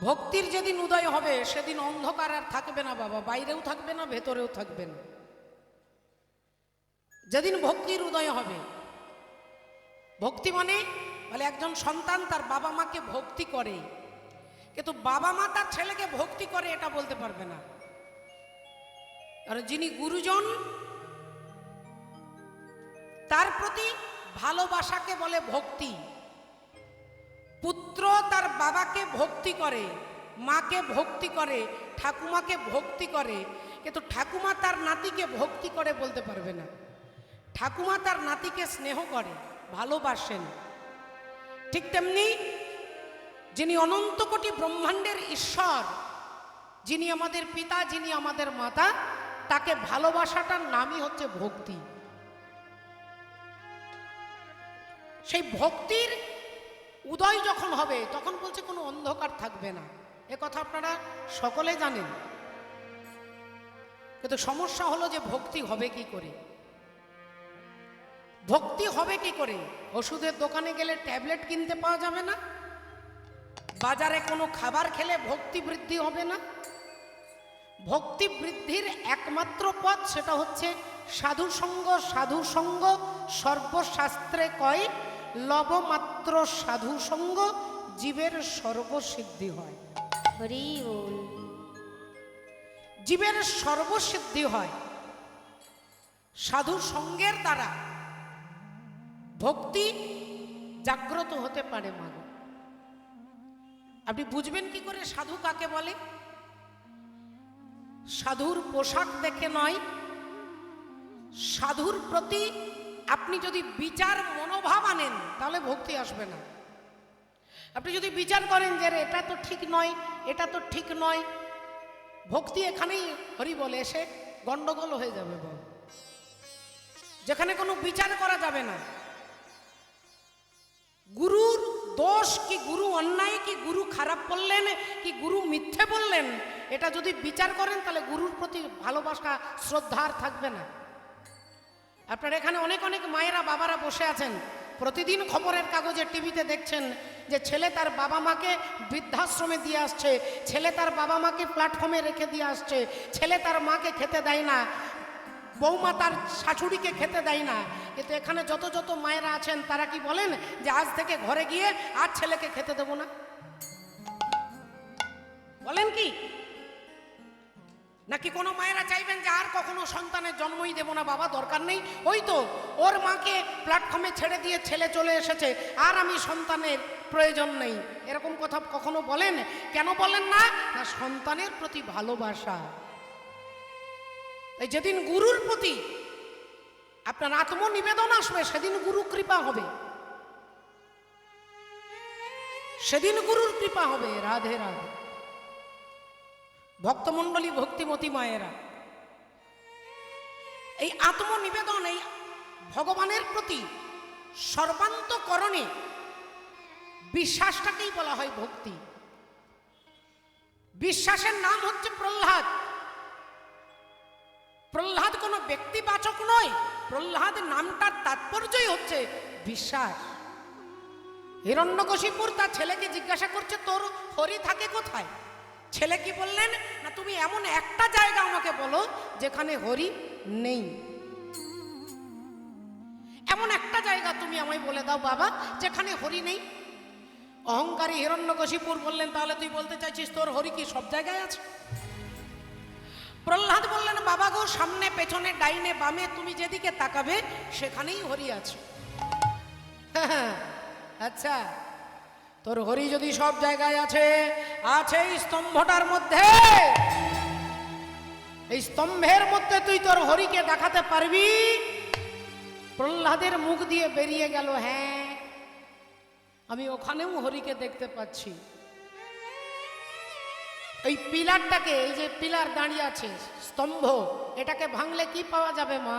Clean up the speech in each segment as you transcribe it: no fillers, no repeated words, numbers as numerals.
ভক্তির যেদিন উদয় হবে সেদিন অন্ধকার আর থাকবে না বাবা, বাইরেও থাকবে না, ভেতরেও থাকবে না। যেদিন ভক্তির উদয় হবে, ভক্তি মানে বলে একজন সন্তান তার বাবা মাকে ভক্তি করে, কিন্তু বাবা মা তার ছেলেকে ভক্তি করে এটা বলতে পারবে না। আর যিনি গুরুজন তার প্রতি ভালোবাসাকে বলে ভক্তি। পুত্র তার বাবাকে ভক্তি করে, মাকে ভক্তি করে, ঠাকুমাকে ভক্তি করে, কিন্তু ঠাকুমা তার নাতিকে ভক্তি করে বলতে পারবে না। ঠাকুমা তার নাতিকে স্নেহ করে, ভালোবাসেন। ঠিক তেমনি যিনি অনন্ত কোটি ব্রহ্মাণ্ডের ঈশ্বর, যিনি আমাদের পিতা, যিনি আমাদের মাতা, তাকে ভালোবাসাটার নামই হচ্ছে ভক্তি। সেই ভক্তির উদয় যখন হবে তখন বলছে কোনো অন্ধকার থাকবে না। এ কথা আপনারা সকলে জানেন, কিন্তু সমস্যা হলো যে ভক্তি হবে কি করে? ভক্তি হবে কি করে? ওষুধের দোকানে গেলে ট্যাবলেট কিনতে পাওয়া যাবে না, বাজারে কোনো খাবার খেলে ভক্তি বৃদ্ধি হবে না। ভক্তি বৃদ্ধির একমাত্র পথ সেটা হচ্ছে সাধুসঙ্গ। সাধুসঙ্গ সর্বশাস্ত্রে কয়, লবমাত্র সাধুসঙ্গ জীবের সর্বসিদ্ধি হয়। হরি বল। জীবের সর্বসিদ্ধি হয় সাধু সঙ্গের দ্বারা। ভক্তি জাগ্রত হতে পারে মাগো। আপনি বুঝবেন কি করে সাধু কাকে বলে? সাধুর পোশাক দেখে নয়, সাধুর প্রতি আপনি যদি বিচার মনোভাব আনেন তাহলে ভক্তি আসবে না। আপনি যদি বিচার করেন যে এটা তো ঠিক নয়, এটা তো ঠিক নয়, ভক্তি এখানেই হরি বলে এসে গন্ডগোল হয়ে যাবে। যেখানে কোনো বিচার করা যাবে না, গুরুর দোষ কি, গুরু অন্যায় কি, গুরু খারাপ বললেন কি, গুরু মিথ্যে বললেন, এটা যদি বিচার করেন তাহলে গুরুর প্রতি ভালোবাসা শ্রদ্ধা আর থাকবে না। আপনার এখানে অনেক অনেক মায়েরা বাবারা বসে আছেন, প্রতিদিন খবরের কাগজে টিভিতে দেখছেন যে ছেলে তার বাবা মাকে বৃদ্ধাশ্রমে দিয়ে আসছে, ছেলে তার বাবা মাকে প্ল্যাটফর্মে রেখে দিয়ে আসছে, ছেলে তার মাকে খেতে দেয় না, বৌমা তার শাশুড়িকে খেতে দেয় না। কিন্তু এখানে যত যত মায়েরা আছেন তারা কি বলেন যে আজ থেকে ঘরে গিয়ে আর ছেলেকে খেতে দেব না? বলেন কি? নাকি কোনো মায়েরা চাইবেন যে আর কখনো সন্তানের জন্মই দেব না, বাবা দরকার নেই, ওই তো ওর মাকে প্ল্যাটফর্মে ছেড়ে দিয়ে ছেলে চলে এসেছে, আর আমি সন্তানের প্রয়োজন নেই, এরকম কথা কখনো বলেন? কেন বলেন না? না, সন্তানের প্রতি ভালোবাসা। এই যেদিন গুরুর প্রতি আপনার আত্মনিবেদন আসবে সেদিন গুরু কৃপা হবে, সেদিন গুরুর কৃপা হবে। রাধে রাধে। ভক্তমণ্ডলী, ভক্তিমতী মায়েরা, এই আত্মনিবেদন, এই ভগবানের প্রতি সর্বান্তকরণে বিশ্বাসটাকেই বলা হয় ভক্তি। বিশ্বাসের নাম হচ্ছে প্রহ্লাদ। প্রহ্লাদ কোনো ব্যক্তিবাচক নয়, প্রহ্লাদ নামটার তাৎপর্যই হচ্ছে বিশ্বাস। হিরণ্যকশিপুর তার ছেলেকে জিজ্ঞাসা করছে তোর হরি থাকে কোথায়? ছেলে কি বললেন না, তুমি এমন একটা জায়গা আমাকে বলো যেখানে হরি নেই, এমন একটা জায়গা তুমি আমায় বলে দাও বাবা যেখানে হরি নেই। অহংকারী হিরণ্যকশিপুর বললেন তাহলে তুই বলতে চাইছিস তোর হরি কি সব জায়গায় আছে? প্রহ্লাদ বললেন বাবা গো, সামনে পেছনে ডাইনে বামে তুমি যেদিকে তাকাবে সেখানেই হরি আছে। আচ্ছা, তোর হরি যদি সব জায়গায় আছে, আছে এই স্তম্ভটার মধ্যে, এই স্তম্ভের মধ্যে তুই তোর হরিকে দেখাতে পারবি? প্রহ্লাদের মুখ দিয়ে বেরিয়ে গেল, হ্যাঁ আমি ওখানেও হরিকে দেখতে পাচ্ছি। এই পিলারটাকে, এই যে পিলার দাঁড়িয়ে আছে স্তম্ভ, এটাকে ভাঙলে কি পাওয়া যাবে মা?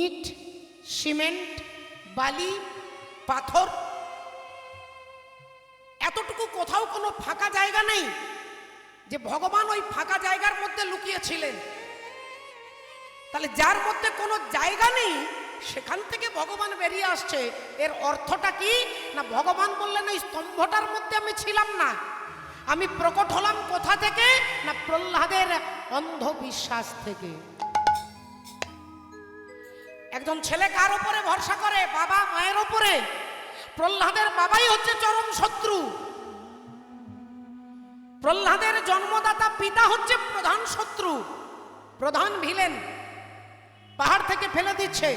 ইট, সিমেন্ট, বালি, পাথর, এতটুকু কোথাও কোনো ফাঁকা জায়গা নেই যে ভগবান ওই ফাঁকা জায়গার মধ্যে লুকিয়েছিলেন। তাহলে যার মধ্যে কোনো জায়গা নেই সেখান থেকে ভগবান বেরিয়ে আসছে, এর অর্থটা কি? না ভগবান বললেন এই স্তম্ভটার মধ্যে আমি ছিলাম না, আমি প্রকট হলাম কোথা থেকে? না প্রহ্লাদের অন্ধবিশ্বাস থেকে। একজন ছেলে কার উপরে ভরসা করে? বাবা মায়ের উপরে। প্রহ্লাদের বাবাই হচ্ছে চরম শত্রু। প্রহ্লাদের জন্মদাতা পিতা হচ্ছে প্রধান শত্রু, প্রধান ভিলেন। পাহাড় থেকে ফেলে দিচ্ছে,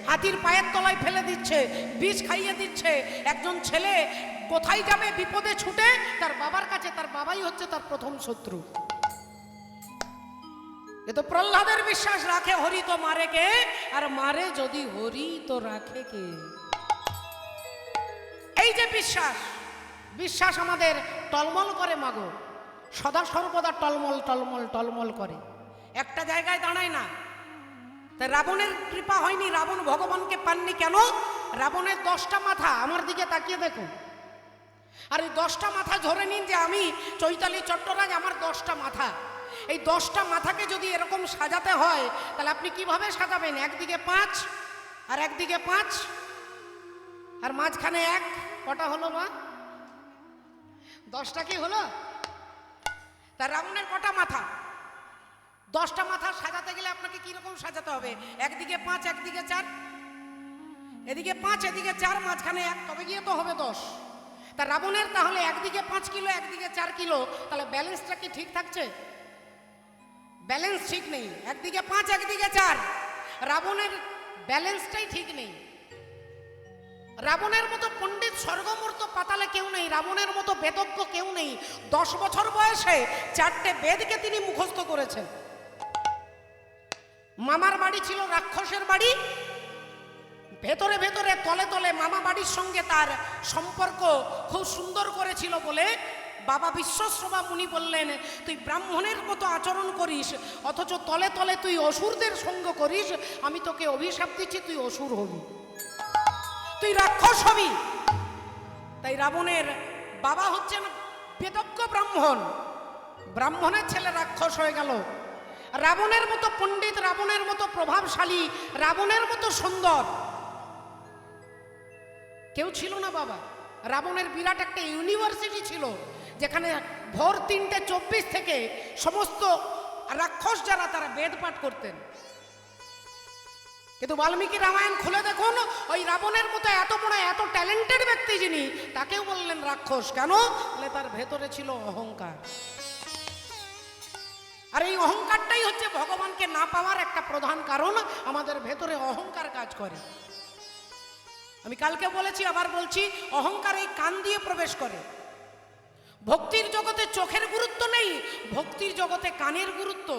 হাতির পায়ের তলায় ফেলে দিচ্ছে, বিষ খাইয়ে দিচ্ছে। একজন ছেলে কোথায় যাবে বিপদে ছুটে? তার বাবার কাছে। তার বাবাই হচ্ছে তার প্রথম শত্রু। এ তো প্রহ্লাদের বিশ্বাস, রাখে হরি তো মারে কে, আর মারে যদি হরি তো রাখে কে। এই যে বিশ্বাস, বিশ্বাস আমাদের টলমল করে মাগো, সদা সর্বদা টলমল টলমল টলমল করে, একটা জায়গায় দাঁড়ায় না। তাই রাবণের কৃপা হয়নি, রাবণ ভগবানকে পাননি। কেন? রাবণের 10টা মাথা। আমার দিকে তাকিয়ে দেখুন। আর এই 10টা মাথা ধরে নিন যে আমি চৈতালি চট্টরাজ, আমার 10টা মাথা। এই 10টা মাথাকে যদি এরকম সাজাতে হয়, তাহলে আপনি কিভাবে সাজাবেন? একদিকে 5 আর একদিকে 5 আর মাঝখানে 1, কটা হলো মা? 10টা কি হলো? তা রাবণের কটা মাথা? 10টা মাথা সাজাতে গেলে আপনাকে কিরকম সাজাতে হবে? একদিকে 5, একদিকে 4, এদিকে 5 এদিকে 4, মাঝখানে 1, তবে গিয়ে তো হবে 10। তা রাবণের তাহলে একদিকে 5 কিলো একদিকে 4 কিলো, তাহলে ব্যালেন্সটা কি ঠিক থাকছে? ব্যালেন্স ঠিক নেই। একদিকে 5 একদিকে 4, রাবণের ব্যালেন্সটাই ঠিক নেই। রাবণের মতো পণ্ডিত স্বর্গমূর্ত পাতালে কেউ নেই, রাবণের মতো বেদজ্ঞ কেউ নেই। 10 বছর বয়সে 4টে বেদকে তিনি মুখস্থ করেছেন। মামার বাড়ি ছিল রাক্ষসের বাড়ি, ভেতরে ভেতরে তলে তলে মামা বাড়ির সঙ্গে তার সম্পর্ক খুব সুন্দর করেছিল বলে বাবা বিশ্বশ্রবা মুনি বললেন, তুই ব্রাহ্মণের মতো আচরণ করিস, অথচ তলে তলে তুই অসুরদের সঙ্গ করিস, আমি তোকে অভিশাপ দিচ্ছি, তুই অসুর হবি, তুই রাক্ষস হবি। তাই রাবণের বাবা হচ্ছেন বেদজ্ঞ ব্রাহ্মণ, ব্রাহ্মণের ছেলে রাক্ষস হয়ে গেল। রাবণের মতো পণ্ডিত, রাবণের মতো প্রভাবশালী, রাবণের মতো সুন্দর কেউ ছিল না বাবা। রাবণের বিরাট একটা ইউনিভার্সিটি ছিল, যেখানে ভোর 3:24 থেকে সমস্ত রাক্ষস যারা তারা বেদ পাঠ করতেন। কিন্তু বাল্মীকি রামায়ণ খুলে দেখুন, ওই রাবণের মতো এত বড় এত ট্যালেন্টেড ব্যক্তি যিনি, তাকেও বললেন রাক্ষস। কেন? বলে তার ভেতরে ছিল অহংকার। আর এই অহংকারটাই হচ্ছে ভগবানকে না পাওয়ার একটা প্রধান কারণ। আমাদের ভেতরে অহংকার কাজ করে। আমি কালকে বলেছি, আবার বলছি, অহংকার এই কান দিয়ে প্রবেশ করে। ভক্তির জগতে চোখের গুরুত্ব নেই, ভক্তির জগতে কানের গুরুত্ব।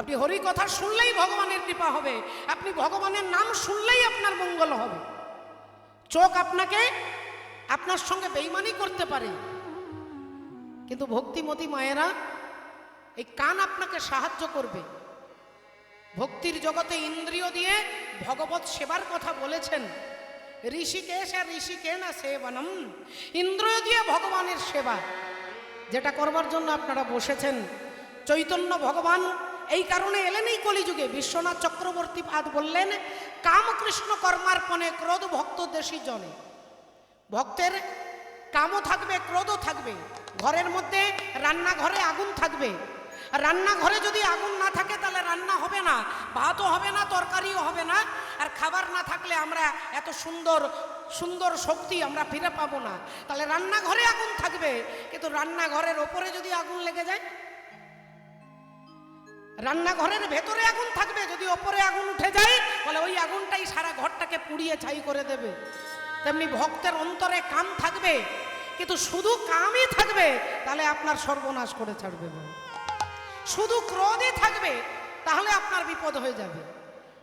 আপনি হরি কথা শুনলেই ভগবানের কৃপা হবে, আপনি ভগবানের নাম শুনলেই আপনার মঙ্গল হবে। চোখ আপনাকে আপনার সঙ্গে বেইমানি করতে পারে, কিন্তু ভক্তিমতী মায়েরা এই কান আপনাকে সাহায্য করবে। ভক্তির জগতে ইন্দ্রিয় দিয়ে ভগবত সেবার কথা বলেছেন ঋষিকেশ আর ঋষিকেন সেবনম। ইন্দ্রিয় দিয়ে ভগবানের সেবা, যেটা করবার জন্য আপনারা বসেছেন। চৈতন্য ভগবান এই কারণে এলেন এই কলিযুগে। বিশ্বনাথ চক্রবর্তী পাদ বললেন, কাম কৃষ্ণ কর্মার্পণে ক্রোধ ভক্ত দেশী জনে। ভক্তের কামও থাকবে, ক্রোধও থাকবে। ঘরের মধ্যে রান্নাঘরে আগুন থাকবে, রান্নাঘরে যদি আগুন না থাকে তাহলে রান্না হবে না, ভাতও হবে না, তরকারিও হবে না। আর খাবার না থাকলে আমরা এত সুন্দর সুন্দর শক্তি আমরা ফিরে পাবো না। তাহলে রান্নাঘরে আগুন থাকবে, কিন্তু রান্নাঘরের ওপরে যদি আগুন লেগে যায়, রান্নাঘরের ভেতরে আগুন থাকবে, যদি ওপরে আগুন উঠে যায় বলে ওই আগুনটাই সারা ঘরটাকে পুড়িয়ে ছাই করে দেবে। তেমনি ভক্তের অন্তরে কাম থাকবে, কিন্তু শুধু কামই থাকবে তাহলে আপনার সর্বনাশ করে ছাড়বে। শুধু ক্রোধই থাকবে তাহলে আপনার বিপদ হয়ে যাবে।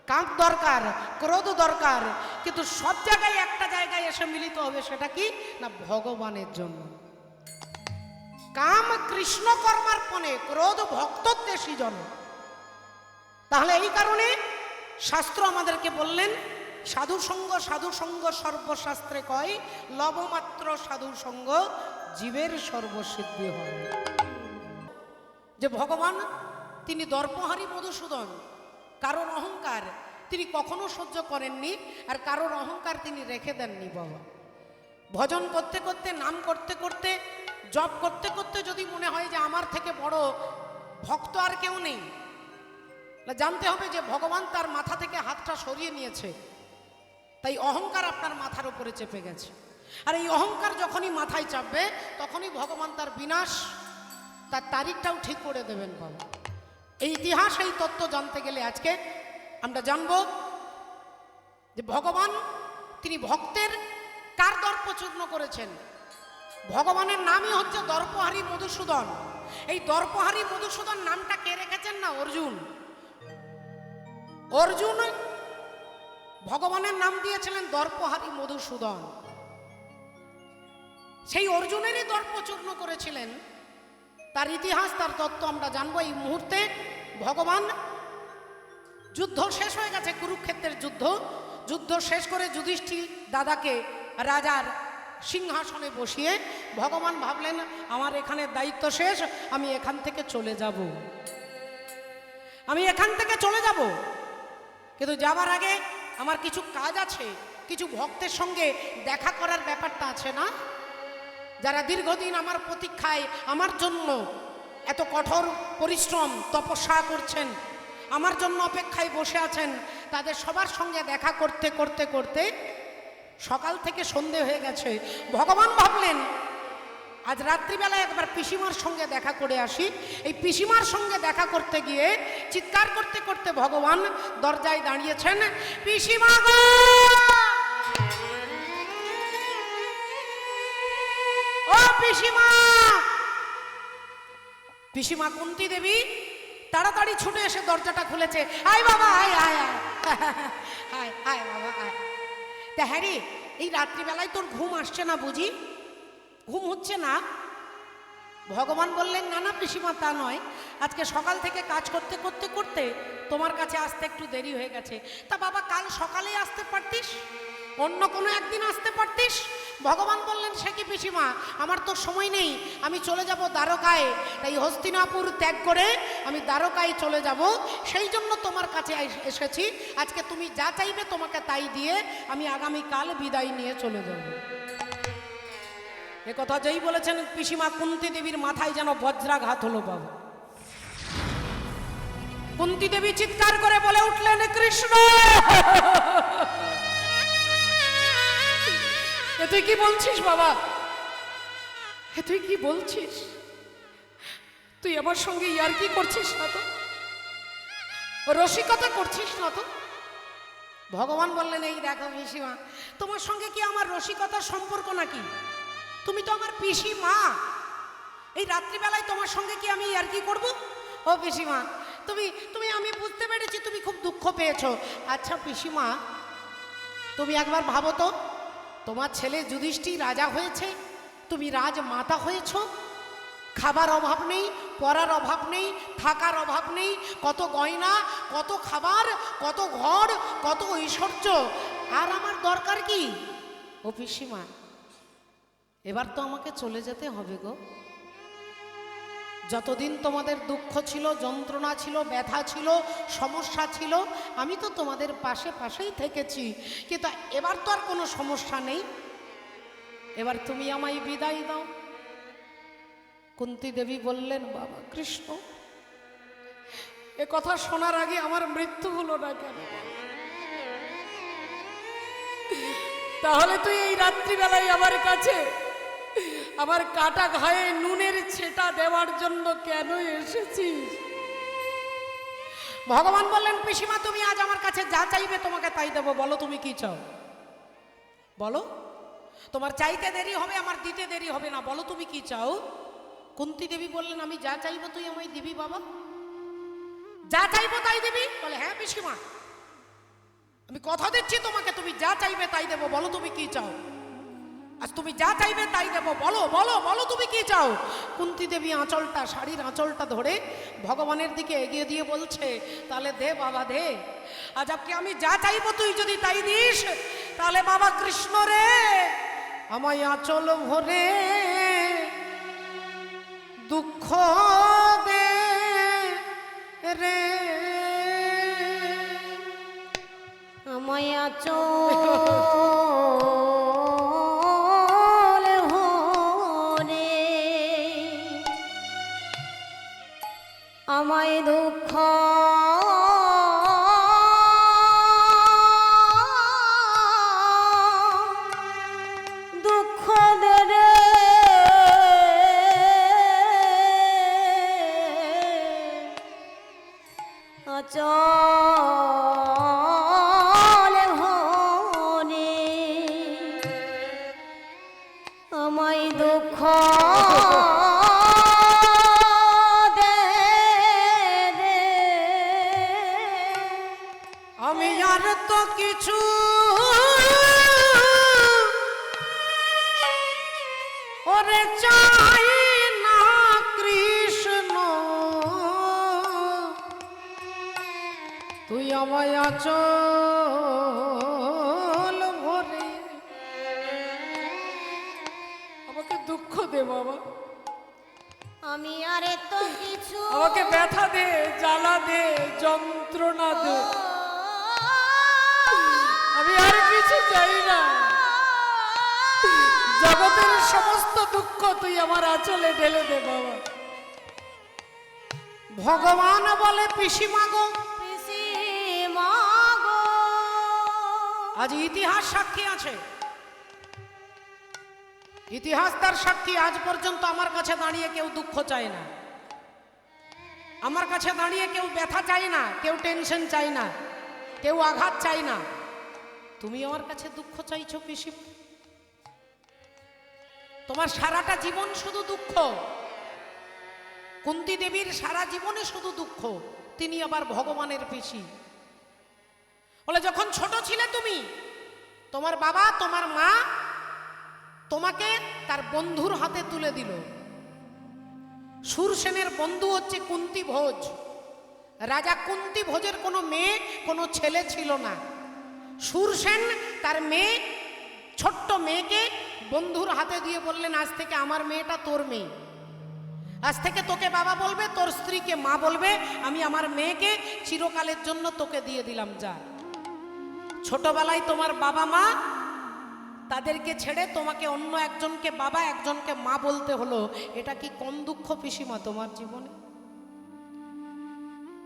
কাম দরকার, ক্রোধ দরকার, কিন্তু সব জায়গায় একটা জায়গায় এসে মিলিত হবে। সেটা কি না? ভগবানের জন্য। কাম কৃষ্ণ কর্মার্পণে, ক্রোধ ভক্তদ্বেষী জন। তাহলে এই কারণে শাস্ত্র আমাদেরকে বললেন, সাধু সঙ্গ সাধু সঙ্গ সর্বশাস্ত্রে কয়, লবমাত্র সাধু সঙ্গ জীবের সর্বসিদ্ধি হয়। যে ভগবান তিনি দর্পহারী মধুসূদন, কারোর অহংকার তিনি কখনো সহ্য করেননি, আর কারোর অহংকার তিনি রেখে দেননি। বাবা ভজন করতে করতে, নাম করতে করতে জপ করতে করতে যদি মনে হয় যে আমার থেকে বড় ভক্ত আর কেউ নেই, জানতে হবে যে ভগবান তার মাথা থেকে হাতটা সরিয়ে নিয়েছে, তাই অহংকার আপনার মাথার উপরে চেপে গেছে। আর এই অহংকার যখনই মাথায় চাপবে তখনই ভগবান তার বিনাশ, তার তারিখটাও ঠিক করে দেবেন বাবা। এই ইতিহাস, এই তত্ত্ব জানতে গেলে আজকে আমরা জানব যে ভগবান তিনি ভক্তের কার দর্প চূর্ণ করেছেন। ভগবানের নামই হচ্ছে দর্পহারী মধুসূদন। এই দর্পহারী মধুসূদন নামটা কে রেখেছেন না? অর্জুন। অর্জুন ভগবানের নাম দিয়েছিলেন দর্পহারী মধুসূদন। সেই অর্জুনেরই দর্প চূর্ণ করেছিলেন। তার ইতিহাস, তার তত্ত্ব আমরা জানবো এই মুহূর্তে। ভগবান, যুদ্ধ শেষ হয়ে গেছে, কুরুক্ষেত্রের যুদ্ধ। যুদ্ধ শেষ করে যুধিষ্ঠির দাদাকে রাজার সিংহাসনে বসিয়ে ভগবান ভাবলেন আমার এখানে দায়িত্ব শেষ, আমি এখান থেকে চলে যাব, আমি এখান থেকে চলে যাব। কিন্তু যাবার আগে আমার কিছু কাজ আছে, কিছু ভক্তের সঙ্গে দেখা করার ব্যাপারটা আছে না? যারা দীর্ঘদিন আমার প্রতীক্ষায়, আমার জন্য এত কঠোর পরিশ্রম তপস্যা করছেন, আমার জন্য অপেক্ষায় বসে আছেন, তাদের সবার সঙ্গে দেখা করতে করতে করতে সকাল থেকে সন্ধে হয়ে গেছে। ভগবান ভাবলেন আজ রাত্রিবেলায় একবার পিসিমার সঙ্গে দেখা করে আসি। এই পিসিমার সঙ্গে দেখা করতে গিয়ে চিৎকার করতে করতে ভগবান দরজায় দাঁড়িয়েছেন, পিসিমা গো, ও পিসিমা। পিসিমা কুন্তী দেবী তাড়াতাড়ি ছুটে এসে দরজাটা খুলেছে। আয় বাবা, আয় আয় আয় আয় আয় বাবা আয়। তা হ্যাঁ রে, এই রাত্রিবেলায় তোর ঘুম আসছে না বুঝি? ঘুম হচ্ছে না? ভগবান বললেন না না পিসিমা, তা নয়, আজকে সকাল থেকে কাজ করতে করতে করতে তোমার কাছে আসতে একটু দেরি হয়ে গেছে। তা বাবা কাল সকালেই আসতে পারতিস, অন্য কোনো একদিন আসতে পারতিস। ভগবান বললেন সে কি পিসিমা, আমার তো সময় নেই, আমি চলে যাব দ্বারকায়, তাই হস্তিনাপুর ত্যাগ করে আমি দ্বারকায় চলে যাব, সেই জন্য তোমার কাছে এসেছি। আজকে তুমি যা চাইবে তোমাকে তাই দিয়ে আমি আগামীকাল বিদায় নিয়ে চলে যাব। এ কথা যেই বলেছেন পিসিমা কুন্তী দেবীর মাথায় যেন বজ্রাঘাত হলো বাবা। কুন্তী দেবী চিৎকার করে বলে উঠলেন, কৃষ্ণ, এ তুই কি বলছিস বাবা? এ তুই কি বলছিস? তুই আমার সঙ্গে ইয়ার্কি করছিস না তো? রসিকতা করছিস না তো? ভগবান বললেন এই দেখো পিসিমা, তোমার সঙ্গে কি আমার রসিকতার সম্পর্ক নাকি? তুমি তো আমার পিসিমা। এই রাত্রিবেলায় তোমার সঙ্গে কি আমি ইয়ার্কি করব? ও পিসিমা, তুমি আমি বুঝতে পেরেছি তুমি খুব দুঃখ পেয়েছো। আচ্ছা পিসিমা, তুমি একবার ভাবো তো, তোমার ছেলে যুধিষ্ঠির রাজা হয়েছে, তুমি রাজমাতা হয়েছ, খাবার অভাব নেই, পরার অভাব নেই, থাকার অভাব নেই, কত গয়না, কত খাবার, কত ঘর, কত ঐশ্বর্য, আর আমার দরকার কি? ও পিসিমা, এবার তো আমাকে চলে যেতে হবে গো। যতদিন তোমাদের দুঃখ ছিল, যন্ত্রণা ছিল, ব্যথা ছিল, সমস্যা ছিল, আমি তো তোমাদের পাশেই থেকেছি, কিন্তু এবার তো আর কোনো সমস্যা নেই, এবার তুমি আমায় বিদায় দাও। কুন্তী দেবী বললেন, বাবা কৃষ্ণ, এ কথা শোনার আগে আমার মৃত্যু হলো না কেন? তাহলে তুই এই রাত্রিবেলায় আমার কাছে আমার কাটা ঘায়ে নুনের ছেটা দেওয়ার জন্য কেন এসেছিস? ভগবান বললেন, পিসিমা তুমি আজ আমার কাছে যা চাইবে তোমাকে তাই দেবো, বলো তুমি কি চাও, বলো। তোমার চাইতে দেরি হবে, আমার দিতে দেরি হবে না, বলো তুমি কি চাও। কুন্তী দেবী বললেন, আমি যা চাইবো তুই আমায় দিবি বাবা, যা চাইবো তাই দিবি? বলে হ্যাঁ পিসিমা, আমি কথা দিচ্ছি তোমাকে, তুমি যা চাইবে তাই দেবো, বলো তুমি কি চাও। আজ তুমি যা চাইবে তাই দেবো, বলো বলো বলো তুমি কি চাও। কুন্তী দেবী আঁচলটা, শাড়ির আঁচলটা ধরে ভগবানের দিকে এগিয়ে দিয়ে বলছে, তাহলে দে বাবা দে, আজ আপনি আমি যা চাইবো তুই যদি তাই দিস, তাহলে বাবা কৃষ্ণ রে, আমায় আঁচল ভরে দুঃখ দে রে, আমায় আঁচল আমায় দুঃখ দুঃখ দে রে অচল ভনে আমায় দুঃখ আমি আর তো কিছু ওরে চাই না কৃষ্ণ, তুই আমায় আচল ভরে। আমাকে দুঃখ দে বাবা, আমি আরে তো কিছু আমাকে ব্যথা দে, জ্বালা দে, যন্ত্রণা দে, আমি আর কিছু চাই না। জগতের সমস্ত দুঃখ তুই আমার আঁচলে ঢেলে দে বাবা। ভগবান বলে পিসিমা গো, পিসিমা গো, আজ ইতিহাস সাক্ষী আছে, ইতিহাস তার সাক্ষী। আজ পর্যন্ত আমার কাছে দাঁড়িয়ে কেউ দুঃখ চায় না, আমার কাছে দাঁড়িয়ে কেউ ব্যথা চায় না, কেউ টেনশন চায় না, কেউ আঘাত চায় না। তুমি আমার কাছে দুঃখ চাইছো পিসিমা? তোমার সারাটা জীবন শুধু দুঃখ। কুন্তী দেবীর সারা জীবনে শুধু দুঃখ, তিনি আবার ভগবানের পিসি। বলে যখন ছোট ছিলে তুমি, তোমার বাবা তোমার মা তোমাকে তার বন্ধুর হাতে তুলে দিল। শূরসেনের বন্ধু হচ্ছে কুন্তী ভোজ। রাজা কুন্তী ভোজের কোনো মেয়ে কোনো ছেলে ছিল না। শূরসেন তার মেয়ে, ছোট্ট মেয়েকে বন্ধুর হাতে দিয়ে বললেন, আজ থেকে আমার মেয়েটা তোর মেয়ে, আজ থেকে তোকে বাবা বলবে, তোর স্ত্রীকে মা বলবে, আমি আমার মেয়েকে চিরকালের জন্য তোকে দিয়ে দিলাম। যা। ছোটবেলায় তোমার বাবা মা তাদেরকে ছেড়ে তোমাকে অন্য একজনকে বাবা একজনকে মা বলতে হলো, এটা কি কম দুঃখ পিসিমা তোমার জীবনে?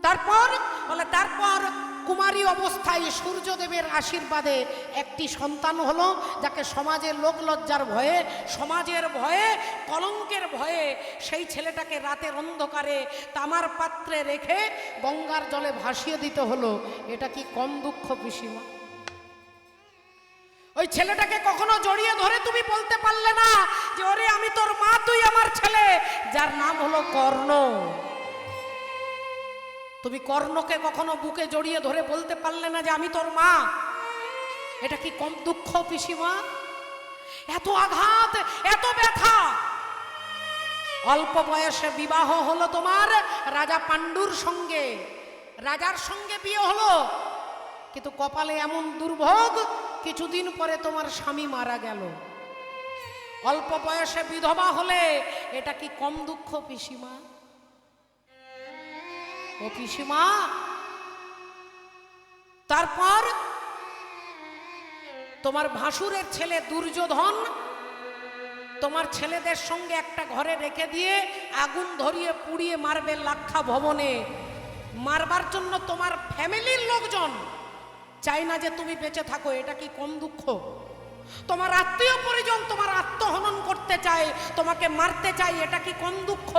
তারপর বলে তারপর কুমারী অবস্থায় সূর্যদেবের আশীর্বাদে একটি সন্তান হলো, যাকে সমাজের লোক লজ্জার ভয়ে, সমাজের ভয়ে, কলঙ্কের ভয়ে সেই ছেলেটাকে রাতের অন্ধকারে তামার পাত্রে রেখে গঙ্গার জলে ভাসিয়ে দিতে হলো। এটা কি কম দুঃখ পিসিমা? ওই ছেলেটাকে কখনো জড়িয়ে ধরে তুমি বলতে পারলে না যে ওরে আমি তোর মা, তুই আমার ছেলে, যার নাম হলো কর্ণ। তুমি কর্ণকে কখনো বুকে জড়িয়ে ধরে বলতে পারলে না যে আমি তোর মা। এটা কি কম দুঃখ পিসিমা? এত আঘাত, এত ব্যথা। অল্প বয়সে বিবাহ হলো তোমার রাজা পাণ্ডুর সঙ্গে, রাজার সঙ্গে বিয়ে হলো, কিন্তু কপালে এমন দুর্ভোগ, কিছুদিন পরে তোমার স্বামী মারা গেল। অল্প বয়সে বিধবা হলে, এটা কি কম দুঃখ পিসিমা? ও পিসিমা, তারপর তোমার ভাসুরের ছেলে দুর্যোধন তোমার ছেলেদের সঙ্গে একটা ঘরে রেখে দিয়ে আগুন ধরিয়ে পুড়িয়ে মারবে লাক্ষা ভবনে। মারবার জন্য তোমার ফ্যামিলির লোকজন চাই না যে তুমি বেঁচে থাকো। এটা কি কম দুঃখ? তোমার আত্মীয় পরিজন তোমার আত্মহনন করতে চায়, তোমাকে মারতে চায়, এটা কি কম দুঃখ?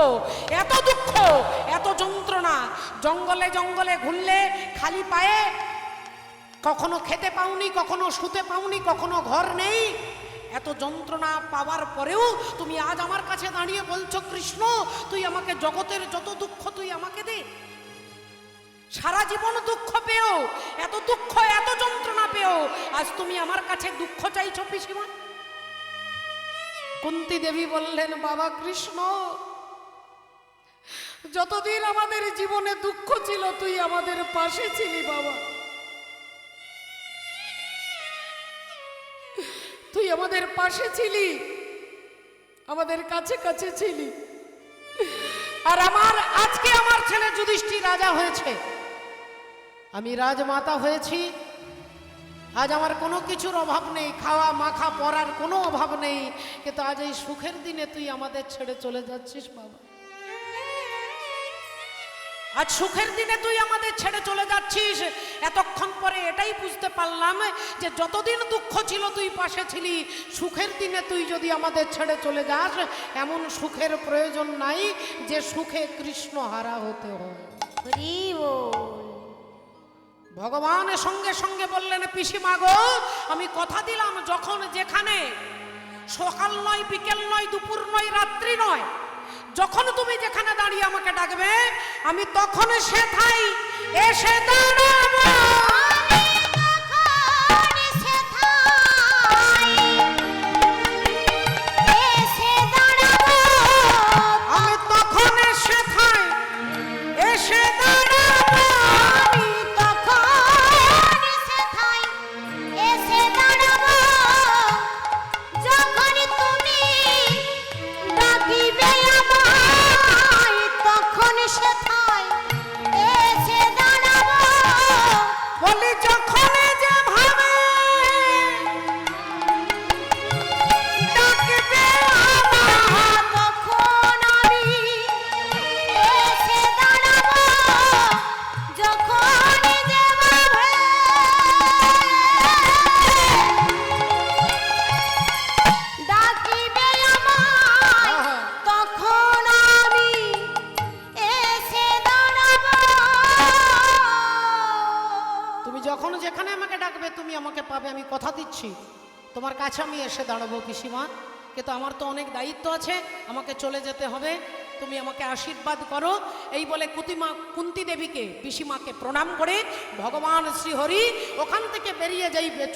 এত দুঃখ, এত যন্ত্রণা। জঙ্গলে জঙ্গলে ঘুরলে খালি পায়ে, কখনো খেতে পাওনি, কখনো শুতে পাওনি, কখনো ঘর নেই। এত যন্ত্রণা পাওয়ার পরেও তুমি আজ আমার কাছে দাঁড়িয়ে বলছো, কৃষ্ণ তুই আমাকে জগতের যত দুঃখ তুই আমাকে দে। সারা জীবন দুঃখ পেও, এত দুঃখ এত যন্ত্রণা পেও, আজ তুমি আমার কাছে দুঃখ চাইছো পিসিমা? কুন্তী দেবী বললেন, বাবা কৃষ্ণ, যতদিন আমাদের জীবনে দুঃখ ছিল তুই আমাদের পাশে ছিলি বাবা, তুই আমাদের পাশে ছিলি, আমাদের কাছে কাছে ছিলি। আর আজকে আমার ছেলে যুধিষ্ঠির রাজা হয়েছে, আমি রাজমাতা হয়েছি। আজ আমার কোনো কিছুর অভাব নেই, খাওয়া মাখা পরার কোনো অভাব নেই, কিন্তু আজ এই সুখের দিনে তুই আমাদের ছেড়ে চলে যাচ্ছিস বাবা। আজ সুখের দিনে তুই আমাদের ছেড়ে চলে যাচ্ছিস, এতক্ষণ পরে এটাই বুঝতে পারলাম যে যতদিন দুঃখ ছিল তুই পাশে ছিলি, সুখের দিনে তুই যদি আমাদের ছেড়ে চলে যাস, এমন সুখের প্রয়োজন নাই যে সুখে কৃষ্ণ হারা হতে হয়। হরি বল। ভগবান সঙ্গে সঙ্গে বললেন, পিসিমা গো, আমি কথা দিলাম যখন যেখানে, সকাল নয়, বিকেল নয়, দুপুর নয়, রাত্রি নয়, যখন তুমি যেখানে দাঁড়িয়ে আমাকে ডাকবে, আমি তখন সেথায় এসে দাঁড়াবো। আমি তখন সেথায় এসে দাঁড়াবো। বলি যখন যে ভাবে ডাকবে আমায়, তখন আমি এসে দাঁড়াবো। যখন যেভাবে ডাকিবে আমায়, তখন আমি এসে দাঁড়াবো। তুমি যখন যেখানে আমাকে ডাকবে তুমি আমাকে পাবে, আমি কথা দিচ্ছি তোমার কাছে আমি এসে দাঁড়াবো পিসিমা। কিন্তু আমার তো অনেক দায়িত্ব আছে, আমাকে চলে যেতে হবে, তুমি আমাকে আশীর্বাদ করো। এই বলে কুন্তী দেবীকে, পিসিমাকে প্রণাম করে ভগবান শ্রীহরি ওখান থেকে বেরিয়ে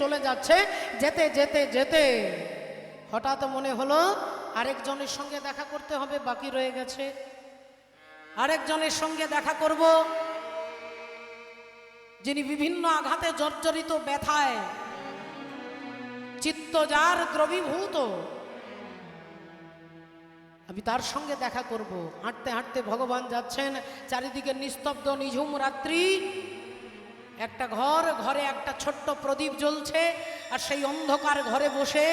চলে যাচ্ছে। যেতে যেতে যেতে হঠাৎ মনে হলো আরেকজনের সঙ্গে দেখা করতে হবে, বাকি রয়ে গেছে। আরেকজনের সঙ্গে দেখা করব, যিনি বিভিন্ন আঘাতে জর্জরিত, ব্যথায় চিত্ত যার দ্রবীভূত, আমি তার সঙ্গে দেখা করব। হাঁটতে হাঁটতে ভগবান যাচ্ছেন, চারিদিকে নিস্তব্ধ নিঝুম রাত্রি। একটা ঘরে একটা ছোট্ট প্রদীপ জ্বলছে, আর সেই অন্ধকার ঘরে বসে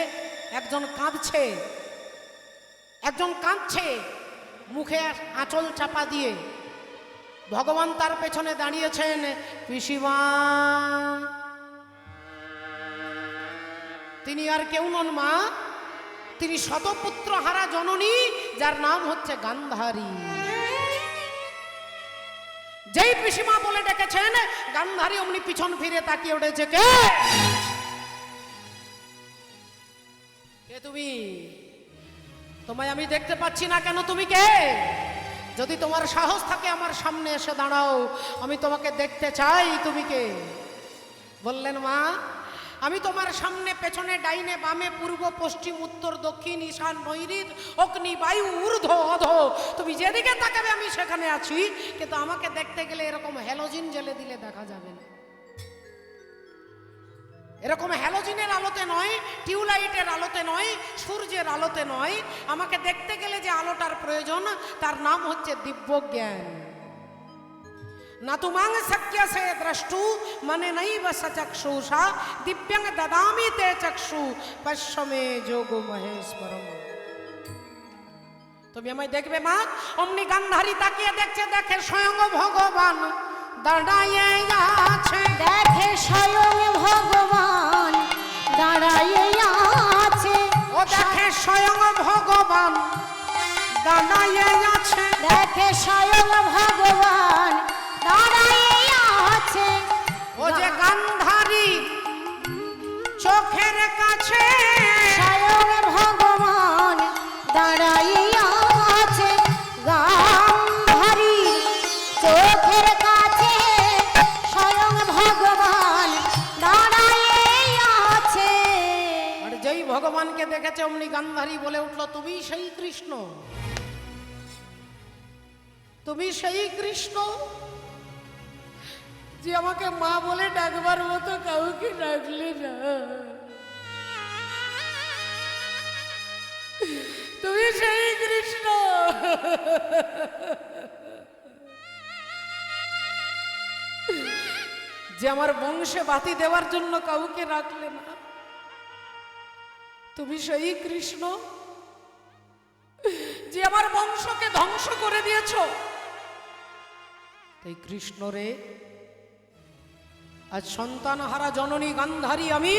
একজন কাঁদছে, মুখে আঁচল চাপা দিয়ে। ভগবান তার পেছনে দাঁড়িয়েছেন। পিসিমা, তিনি আর কেউ নন মা, তিনি শতপুত্র হারা জননী, যার নাম হচ্ছে গান্ধারী। যেই পিসিমা বলে ডেকেছেন, গান্ধারী অমনি পিছন ফিরে তাকিয়ে উঠেছে। কে তুমি? তোমায় আমি দেখতে পাচ্ছি না কেন, তুমি কে? যদি তোমার সাহস থাকে আমার সামনে এসে দাঁড়াও, আমি তোমাকে দেখতে চাই, তুমি কে? বললেন, মা, আমি তোমার সামনে, পেছনে, ডাইনে, বামে, পূর্ব, পশ্চিম, উত্তর, দক্ষিণ, ঈশান, নৈঋত, অগ্নি, বায়ু, ঊর্ধ্ব, অধ, তুমি যেদিকে তাকাবে আমি সেখানে আছি। কিন্তু আমাকে দেখতে গেলে এরকম হ্যালোজিন জ্বেলে দিলে দেখা যাবে না। এরকম হ্যালোজিনের আলোতে নয়, টিউবলাইটের আলোতে নয়, সূর্যের আলোতে নয়। আমাকে দেখতে গেলে যে আলোটার প্রয়োজন, তার নাম হচ্ছে দিব্য জ্ঞান। না তুমাং শক্যসে দ্রষ্টু মানে নৈব সচক্ষুষা দিব্যাং দদামি তে চক্ষু পশ্যমে যোগো মহেশ্বরম। তুমি আমায় দেখবে মা? অমনি গান্ধারী তাকিয়ে দেখছে, দেখে স্বয়ং ভগবান দাঁড়াইয়ে আছে। দেখে স্বয়ং ভগবান দাঁড়াইয়ে আছে। ও দেখে স্বয়ং ভগবান দাঁড়াইয়ে আছে। দেখে স্বয়ং ভগবান দাঁড়াইয়ে আছে। ও যে গান্ধারী চোখের কাছে স্বয়ং ভগবান দাঁড়াইয়ে আছে। গান্ধারী চোখের কাছে স্বয়ং ভগবান দাঁড়াইয়ে আছে। আর যেই ভগবানকে দেখেছে অমনি গান্ধারী বলে উঠল, তুমি সেই কৃষ্ণ, তুমি সেই কৃষ্ণ যে আমাকে মা বলে ডাকবার মতো কাউকে ডাকলে না। তুমি সেই কৃষ্ণ যে আমার বংশে বাতি দেওয়ার জন্য কাউকে রাখলে না। তুমি সেই কৃষ্ণ যে আমার বংশকে ধ্বংস করে দিয়েছ। তাই কৃষ্ণ রে, আজ সন্তানহারা জননী গান্ধারী আমি,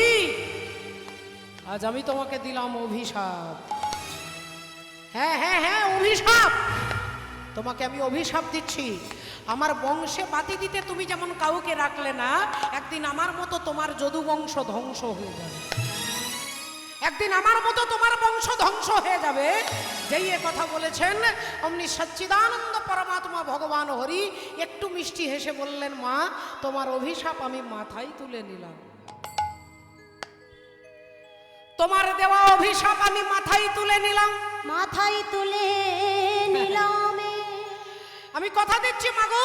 আজ আমি তোমাকে দিলাম অভিশাপ। হ্যাঁ হ্যাঁ হ্যাঁ, অভিশাপ। তোমাকে আমি অভিশাপ দিচ্ছি। আমার বংশে বাতি দিতে তুমি যেমন কাউকে রাখলে না, একদিন আমার মতো তোমার যদু বংশ ধ্বংস হয়ে যাবে। একদিন আমার মতো তোমার বংশ ধ্বংস হয়ে যাবে। যেই এ কথা বলেছেন অমনি সচ্চিদানন্দ পরমাত্মা ভগবান হরি একটু মিষ্টি হেসে বললেন, মা তোমার অভিশাপ আমি মাথায় তুলে নিলাম। তোমার দেওয়া অভিশাপ আমি মাথায় তুলে নিলাম। মাথায় তুলে নিলাম। আমি কথা দিচ্ছি মাগো,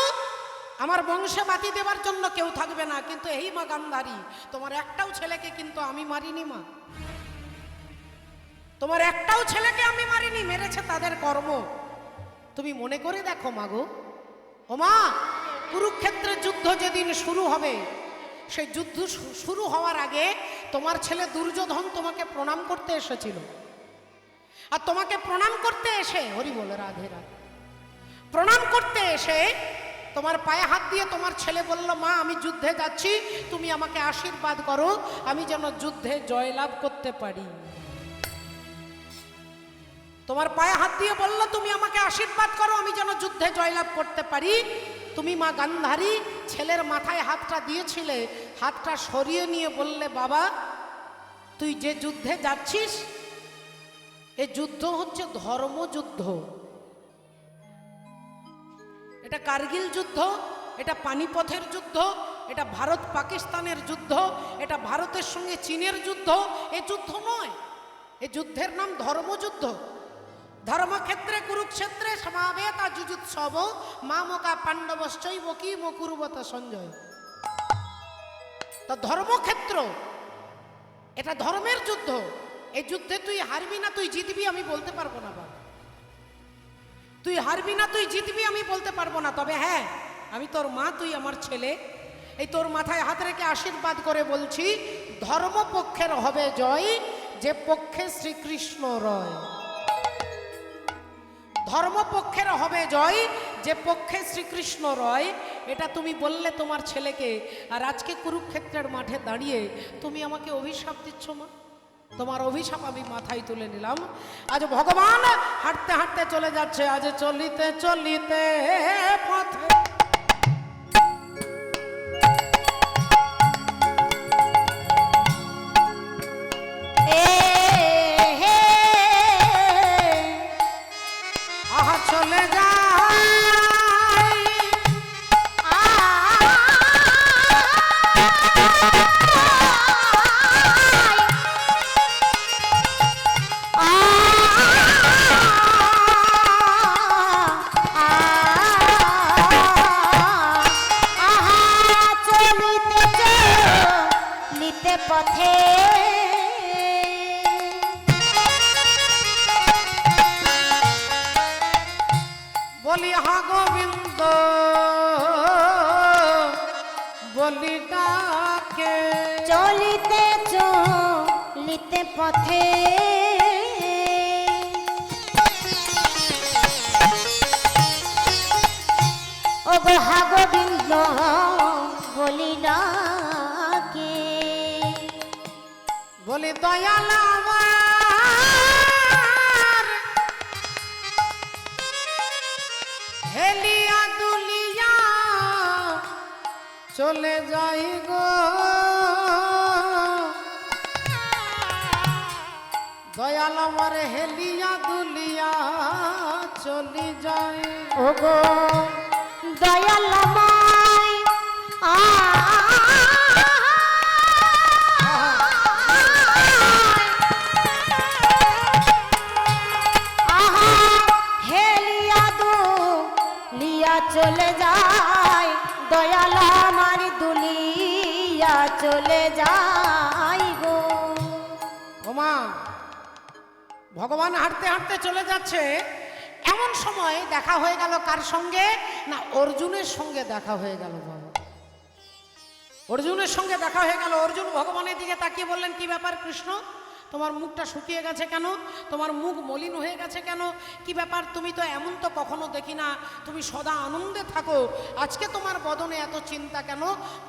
আমার বংশে বাতি দেবার জন্য কেউ থাকবে না, কিন্তু এই মা গান্ধারী, তোমার একটাও ছেলেকে কিন্তু আমি মারিনি মা। তোমার একটাও ছেলেকে আমি মারিনি, মেরেছে তাদের কর্ম। তুমি মনে করে দেখো মাগো। ও মা, কুরুক্ষেত্রের যুদ্ধ যেদিন শুরু হবে, সেই যুদ্ধ শুরু হওয়ার আগে তোমার ছেলে দুর্যোধন তোমাকে প্রণাম করতে এসেছিল। আর তোমাকে প্রণাম করতে এসে, হরি বলে রাধে রাধে, প্রণাম করতে এসে তোমার পায়ে হাত দিয়ে তোমার ছেলে বলল, মা আমি যুদ্ধে যাচ্ছি, তুমি আমাকে আশীর্বাদ করো, আমি যেন যুদ্ধে জয়লাভ করতে পারি। তোমার পায়ে হাত দিয়ে বলল, তুমি আমাকে আশীর্বাদ করো, আমি যেন যুদ্ধে জয়লাভ করতে পারি। তুমি মা গান্ধারী ছেলের মাথায় হাতটা দিয়েছিলে, হাতটা সরিয়ে নিয়ে বললে, বাবা তুই যে যুদ্ধে যাচ্ছিস, এই যুদ্ধ হচ্ছে ধর্মযুদ্ধ। এটা কার্গিল যুদ্ধ, এটা পানিপথের যুদ্ধ, এটা ভারত পাকিস্তানের যুদ্ধ, এটা ভারতের সঙ্গে চীনের যুদ্ধ। এ যুদ্ধ নয়, এ যুদ্ধের নাম ধর্মযুদ্ধ। ধর্মক্ষেত্রে কুরুক্ষেত্রে সমাবেত যুযুৎসব মামকা পাণ্ডবশ্চৈব কিম কুরুবত সঞ্জয়। তো ধর্মক্ষেত্র, এটা ধর্মের যুদ্ধ। এই যুদ্ধে তুই হারবি না তুই জিতবি আমি বলতে পারবো না বাবা। তুই হারবি না তুই জিতবি আমি বলতে পারবো না। তবে হ্যাঁ, আমি তোর মা, তুই আমার ছেলে। এই তোর মাথায় হাত রেখে আশীর্বাদ করে বলছি, ধর্মপক্ষের হবে জয়, যে পক্ষে শ্রীকৃষ্ণ রয়। ধর্মপক্ষের হবে জয়, যে পক্ষে শ্রীকৃষ্ণ রয়। এটা তুমি বললে তোমার ছেলেকে, আর আজকে কুরুক্ষেত্রের মাঠে দাঁড়িয়ে তুমি আমাকে অভিশাপ দিচ্ছ মা। তোমার অভিশাপ আমি মাথায় তুলে নিলাম। আজ ভগবান হাঁটতে হাঁটতে চলে যাচ্ছে, আজ চলিতে চলিতে পথে আহা চলে যায়। পথে বলি হা গোবিন্দ বলি ডাকে, চলিতে চলিতে পথে ও গো হা গোবিন্দ বলি ডাকে। বলি দয়াল আমার হেলিয়া দুলিয়া চলে যাই গো, দয়াল আমার হেলিয়া দুলিয়া চলে যায়। ও গো দয়াল আমায় হেলিয়া দুলিয়া চলে যায়, দয়াল আমার দুলিয়া চলে যায় গো। ওমা, ভগবান হাঁটতে হাঁটতে চলে যাচ্ছে, এমন সময় দেখা হয়ে গেল কার সঙ্গে না, অর্জুনের সঙ্গে দেখা হয়ে গেল বাবা। অর্জুনের সঙ্গে দেখা হয়ে গেল। অর্জুন ভগবানের দিকে তাকিয়ে বললেন, কি ব্যাপার কৃষ্ণ, তোমার মুখটা শুকিয়ে গেছে কেন, তোমার মুখ মলিন হয়ে গেছে কেন, কি ব্যাপার? তুমি তো এমন তো কখনো দেখি না, তুমি সদা আনন্দে থাকো, আজকে তোমার বদনে এত চিন্তা কেন?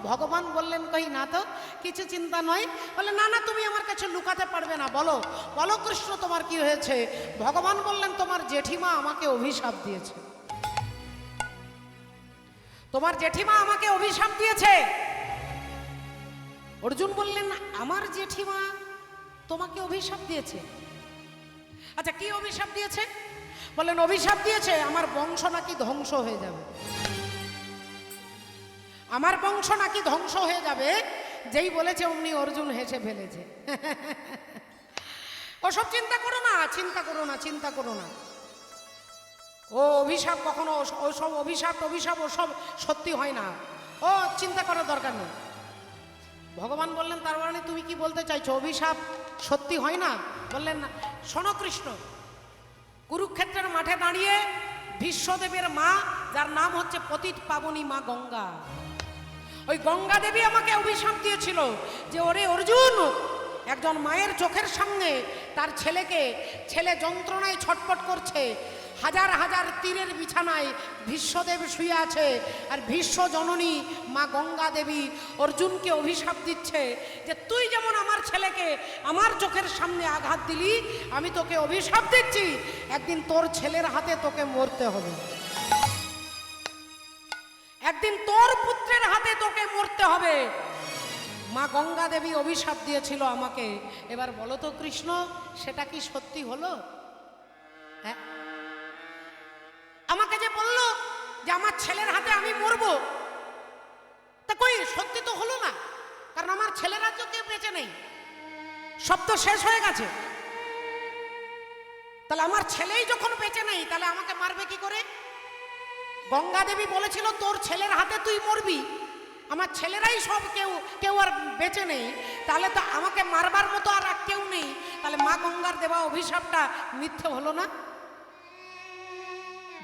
ভগবান বললেন, কই না তো, কিছু চিন্তা নয়। বলে, না না, তুমি আমার কাছে লুকাতে পারবে না, বলো বলো কৃষ্ণ তোমার কি হয়েছে? ভগবান বললেন, তোমার জেঠিমা আমাকে অভিশাপ দিয়েছে, তোমার জেঠিমা আমাকে অভিশাপ দিয়েছে। অর্জুন বললেন, আমার জেঠিমা তোমাকে অভিশাপ দিয়েছে? আচ্ছা, কি অভিশাপ দিয়েছে? বললেন, অভিশাপ দিয়েছে আমার বংশ নাকি ধ্বংস হয়ে যাবে, আমার বংশ নাকি ধ্বংস হয়ে যাবে। যেই বলেছে অমনি অর্জুন হেসে ফেলেছে। ওসব চিন্তা করো না, চিন্তা করো না, চিন্তা করো না। ও অভিশাপ কখনো, ওসব অভিশাপ ওসব সত্যি হয় না, ও চিন্তা করার দরকার নেই। ভগবান বললেন, তার মানে তুমি কি বলতে চাইছো অভিশাপ সত্যি হয় না? বললেন, না। শোনো কৃষ্ণ, কুরুক্ষেত্রের মাঠে দাঁড়িয়ে ভীষ্মদেবের মা, যার নাম হচ্ছে পতিত পাবনী মা গঙ্গা, ওই গঙ্গা দেবী আমাকে অভিশাপ দিয়েছিল যে, ওরে অর্জুন, একজন মায়ের চোখের সামনে তার ছেলে যন্ত্রণায় ছটপট করছে, হাজার হাজার তীরের বিছানায় ভীষ্মদেব শুয়ে আছে, আর ভীষ্ম জননী মা গঙ্গা দেবী অর্জুনকে অভিশাপ দিচ্ছে যে, তুই যেমন আমার ছেলেকে আমার চোখের সামনে আঘাত দিলি, আমি তোকে অভিশাপ দিচ্ছি, একদিন তোর ছেলের হাতে তোকে মরতে হবে, একদিন তোর পুত্রের হাতে তোকে মরতে হবে। মা গঙ্গা দেবী অভিশাপ দিয়েছিল আমাকে। এবার বলো তো কৃষ্ণ, সেটা কি সত্যি হলো? হ্যাঁ, আমাকে যে বললো যে আমার ছেলের হাতে আমি মরবো, তা কই সত্যি তো হলো না, কারণ আমার ছেলেরা তো কেউ বেঁচে নেই, সব তো শেষ হয়ে গেছে। তাহলে আমার ছেলেই যখন বেঁচে নেই, তাহলে আমাকে মারবে কি করে? গঙ্গা দেবী বলেছিল তোর ছেলের হাতে তুই মরবি, আমার ছেলেরাই সব, কেউ আর বেঁচে নেই, তাহলে তো আমাকে মারবার মতো আর কেউ নেই, তাহলে মা গঙ্গার দেওয়া অভিশাপটা মিথ্যে হলো না?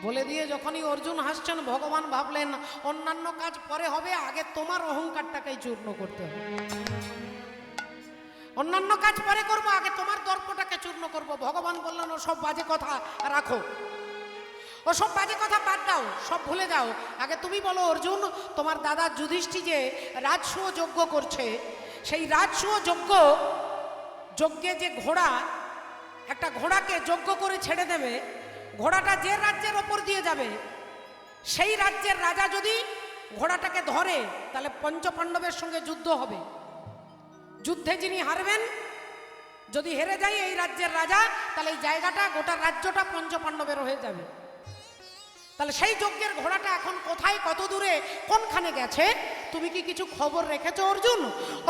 বলে দিয়ে যখনই অর্জুন হাসছেন, ভগবান ভাবলেন অন্যান্য কাজ পরে হবে, আগে তোমার অহংকারটাকেই চূর্ণ করতে হবে। অন্যান্য কাজ পরে করব, আগে তোমার দর্পটাকে চূর্ণ করব। ভগবান বললেন, ওসব বাজে কথা রাখো, ওসব বাজে কথা বাদ দাও, সব ভুলে যাও। আগে তুমি বলো অর্জুন, তোমার দাদা যুধিষ্ঠির যে রাজসূয় যজ্ঞ করছে, সেই রাজসূয় যজ্ঞে যে ঘোড়া, একটা ঘোড়াকে যজ্ঞ করে ছেড়ে দেবে, ঘোড়াটা যে রাজ্যের ওপর দিয়ে যাবে, সেই রাজ্যের রাজা যদি ঘোড়াটাকে ধরে, তাহলে পঞ্চপাণ্ডবের সঙ্গে যুদ্ধ হবে। যুদ্ধে যিনি হারবেন, যদি হেরে যায় এই রাজ্যের রাজা, তাহলে এই জায়গাটা, গোটা রাজ্যটা পঞ্চপাণ্ডবের হয়ে যাবে। তাহলে সেই যজ্ঞের ঘোড়াটা এখন কোথায়, কত দূরে, কোনখানে গেছে, তুমি কি কিছু খবর রেখেছো অর্জুন?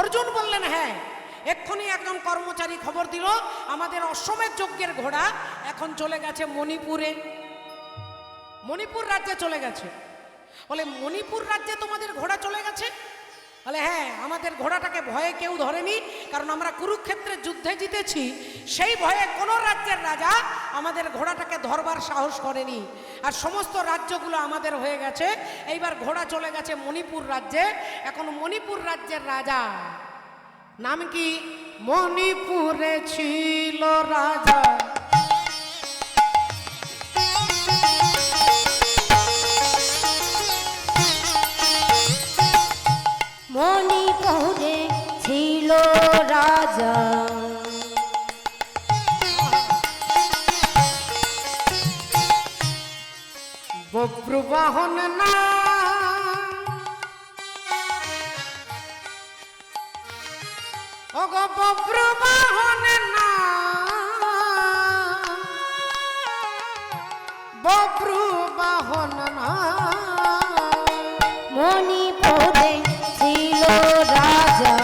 অর্জুন বললেন, হ্যাঁ, এক্ষুনি একজন কর্মচারী খবর দিল, আমাদের অশ্বমেধ যজ্ঞের ঘোড়া এখন চলে গেছে মণিপুরে, মণিপুর রাজ্যে চলে গেছে। বলে, মণিপুর রাজ্যে তোমাদের ঘোড়া চলে গেছে? বলে, হ্যাঁ, আমাদের ঘোড়াটাকে ভয়ে কেউ ধরেনি, কারণ আমরা কুরুক্ষেত্রের যুদ্ধে জিতেছি, সেই ভয়ে কোনো রাজ্যের রাজা আমাদের ঘোড়াটাকে ধরবার সাহস করেনি, আর সমস্ত রাজ্যগুলো আমাদের হয়ে গেছে। এইবার ঘোড়া চলে গেছে মণিপুর রাজ্যে। এখন মণিপুর রাজ্যের রাজা নাম কি? মণিপুরে ছিল রাজা মণিপুরে ছিল রাজা, বব্রুবাহন না, ওগো বব্রুবাহন না, বব্রুবাহন না, মণিপুরে ছিল রাজা,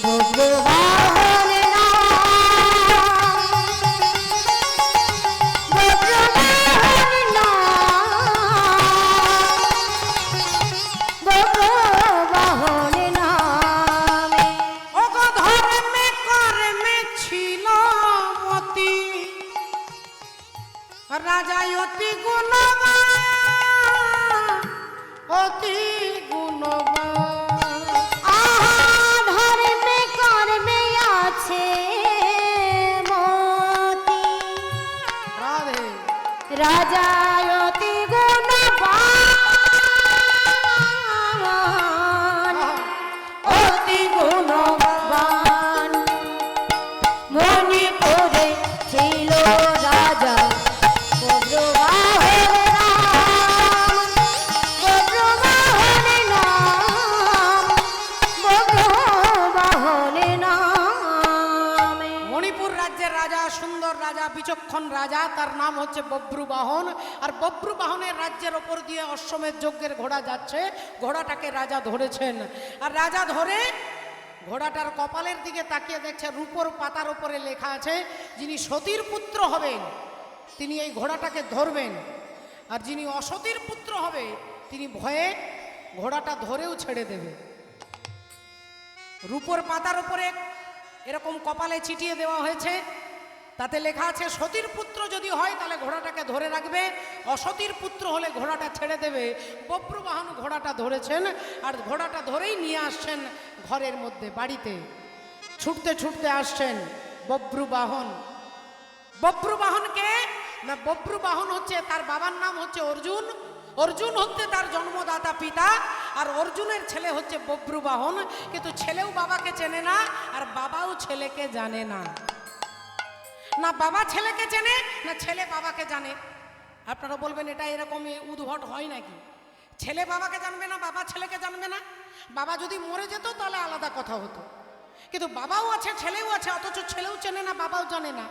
বব্রুবাহন না, বব্রুবাহন না, বব্রুবাহন নামে। ওগো ধর্মে কর্মে ছিল মতি, রাজা অতি গুণবান, অতি গুণবান। আহা রাজা অতি গুণবান, অতি গুণবান। মণিপুরে ছিল রাজা বজ্রবাহন নাম, বজ্রবাহন নাম, বজ্রবাহন নামে। মণিপুর রাজ্যের রাজা, সুন্দর রাজা, বিচক্ষণ রাজা, তার নাম হচ্ছে বব্রুবাহন। আর বব্রুবাহনের রাজ্যের ওপর দিয়ে অশ্বমেধ যজ্ঞের ঘোড়া যাচ্ছে, ঘোড়াটাকে রাজা ধরেছেন। আর রাজা ধরে ঘোড়াটার কপালের দিকে তাকিয়ে দেখছে রূপোর পাতার উপরে লেখা আছে যিনি সতীর পুত্র হবেন তিনি এই ঘোড়াটাকে ধরবেন, আর যিনি অসতীর পুত্র হবে তিনি ভয়ে ঘোড়াটা ধরেও ছেড়ে দেবে। রূপোর পাতার উপরে এরকম কপালে ছিটিয়ে দেওয়া হয়েছে, তাতে লেখা আছে সতীর পুত্র যদি হয় তাহলে ঘোড়াটাকে ধরে রাখবে, অসতীর পুত্র হলে ঘোড়াটা ছেড়ে দেবে। বব্রুবাহন ঘোড়াটা ধরেছেন আর ঘোড়াটা ধরেই নিয়ে আসছেন ঘরের মধ্যে, বাড়িতে ছুটতে ছুটতে আসছেন বব্রুবাহন। বব্রুবাহনকে না, বব্রুবাহন হচ্ছে তার বাবার নাম হচ্ছে অর্জুন, অর্জুন হচ্ছে তার জন্মদাতা পিতা, আর অর্জুনের ছেলে হচ্ছে বব্রুবাহন। কিন্তু ছেলেও বাবাকে চেনে না আর বাবাও ছেলেকে জানে না, না বাবা ছেলেকে চেনে না ছেলে বাবাকে জানে। আপনারা বলবেন এটা এরকম উদ্ভট হয় নাকি? ছেলে বাবাকে জানবে না, বাবা ছেলেকে জানবে না? বাবা যদি মরে যেত তাহলে আলাদা কথা হতো, কিন্তু বাবাও আছে ছেলেও আছে, অথচ ছেলেও চেনে না বাবাও জানে না।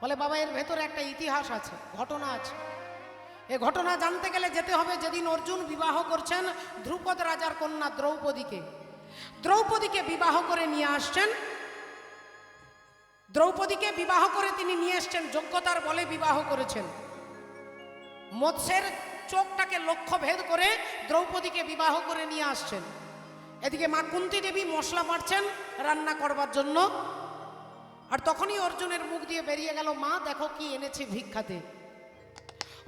বলে বাবা এর ভেতরে একটা ইতিহাস আছে, ঘটনা আছে। এ ঘটনা জানতে গেলে যেতে হবে যেদিন অর্জুন বিবাহ করছেন ধ্রুপদ রাজার কন্যা দ্রৌপদীকে। দ্রৌপদীকে বিবাহ করে নিয়ে আসছেন, দ্রৌপদীকে বিবাহ করে তিনি নিয়ে এসছেন, যোগ্যতার বলে বিবাহ করেছেন। মৎস্যের চোখটাকে লক্ষ্য ভেদ করে দ্রৌপদীকে বিবাহ করে নিয়ে আসছেন। এদিকে মা কুন্তী দেবী মশলা মারছেন রান্না করবার জন্য, আর তখনই অর্জুনের মুখ দিয়ে বেরিয়ে গেল, মা দেখো কি এনেছি ভিক্ষাতে।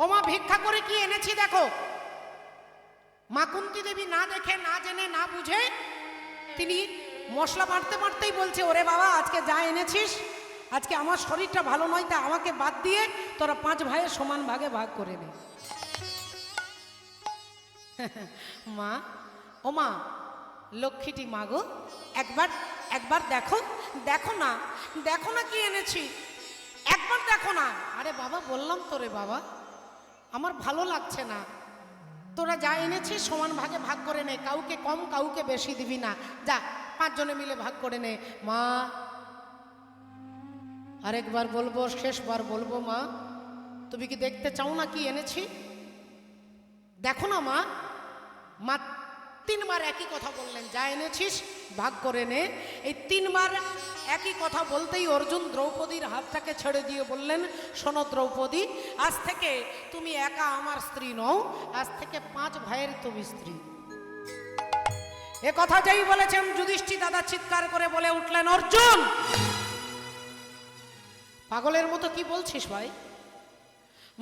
ও মা ভিক্ষা করে কি এনেছি দেখো। মা কুন্তী দেবী না দেখে না জেনে না বুঝে তিনি মশলা মারতে মারতেই বলছে, ওরে বাবা আজকে যা এনেছিস, আজকে আমার শরীরটা ভালো নয়, তা আমাকে বাদ দিয়ে তোরা 5 ভাইয়ের সমান ভাগে ভাগ করে নে। মা, ও মা লক্ষ্মীটি মা গো, একবার একবার দেখো, দেখো না, দেখো না কি এনেছি, একবার দেখো না। আরে বাবা বললাম তো রে বাবা, আমার ভালো লাগছে না, তোরা যা এনেছিস সমান ভাগে ভাগ করে নে, কাউকে কম কাউকে বেশি দিবি না, যা 5 জনে মিলে ভাগ করে নে। মা আরেকবার বলবো, শেষবার বলবো, মা তুমি কি দেখতে চাও না কি এনেছি? দেখো না মা। মা 3 বার একই কথা বললেন, যা এনেছিস ভাগ করে নে। এই 3 বার একই কথা বলতেই অর্জুন দ্রৌপদীর হাতটাকে ছেড়ে দিয়ে বললেন, শোনো দ্রৌপদী, আজ থেকে তুমি একা আমার স্ত্রী নও, আজ থেকে 5 ভাইয়ের তুমি স্ত্রী। এ কথা যেই বলেছেন যুধিষ্ঠির দাদা চিৎকার করে বলে উঠলেন, অর্জুন পাগলের মতো কি বলছিস ভাই?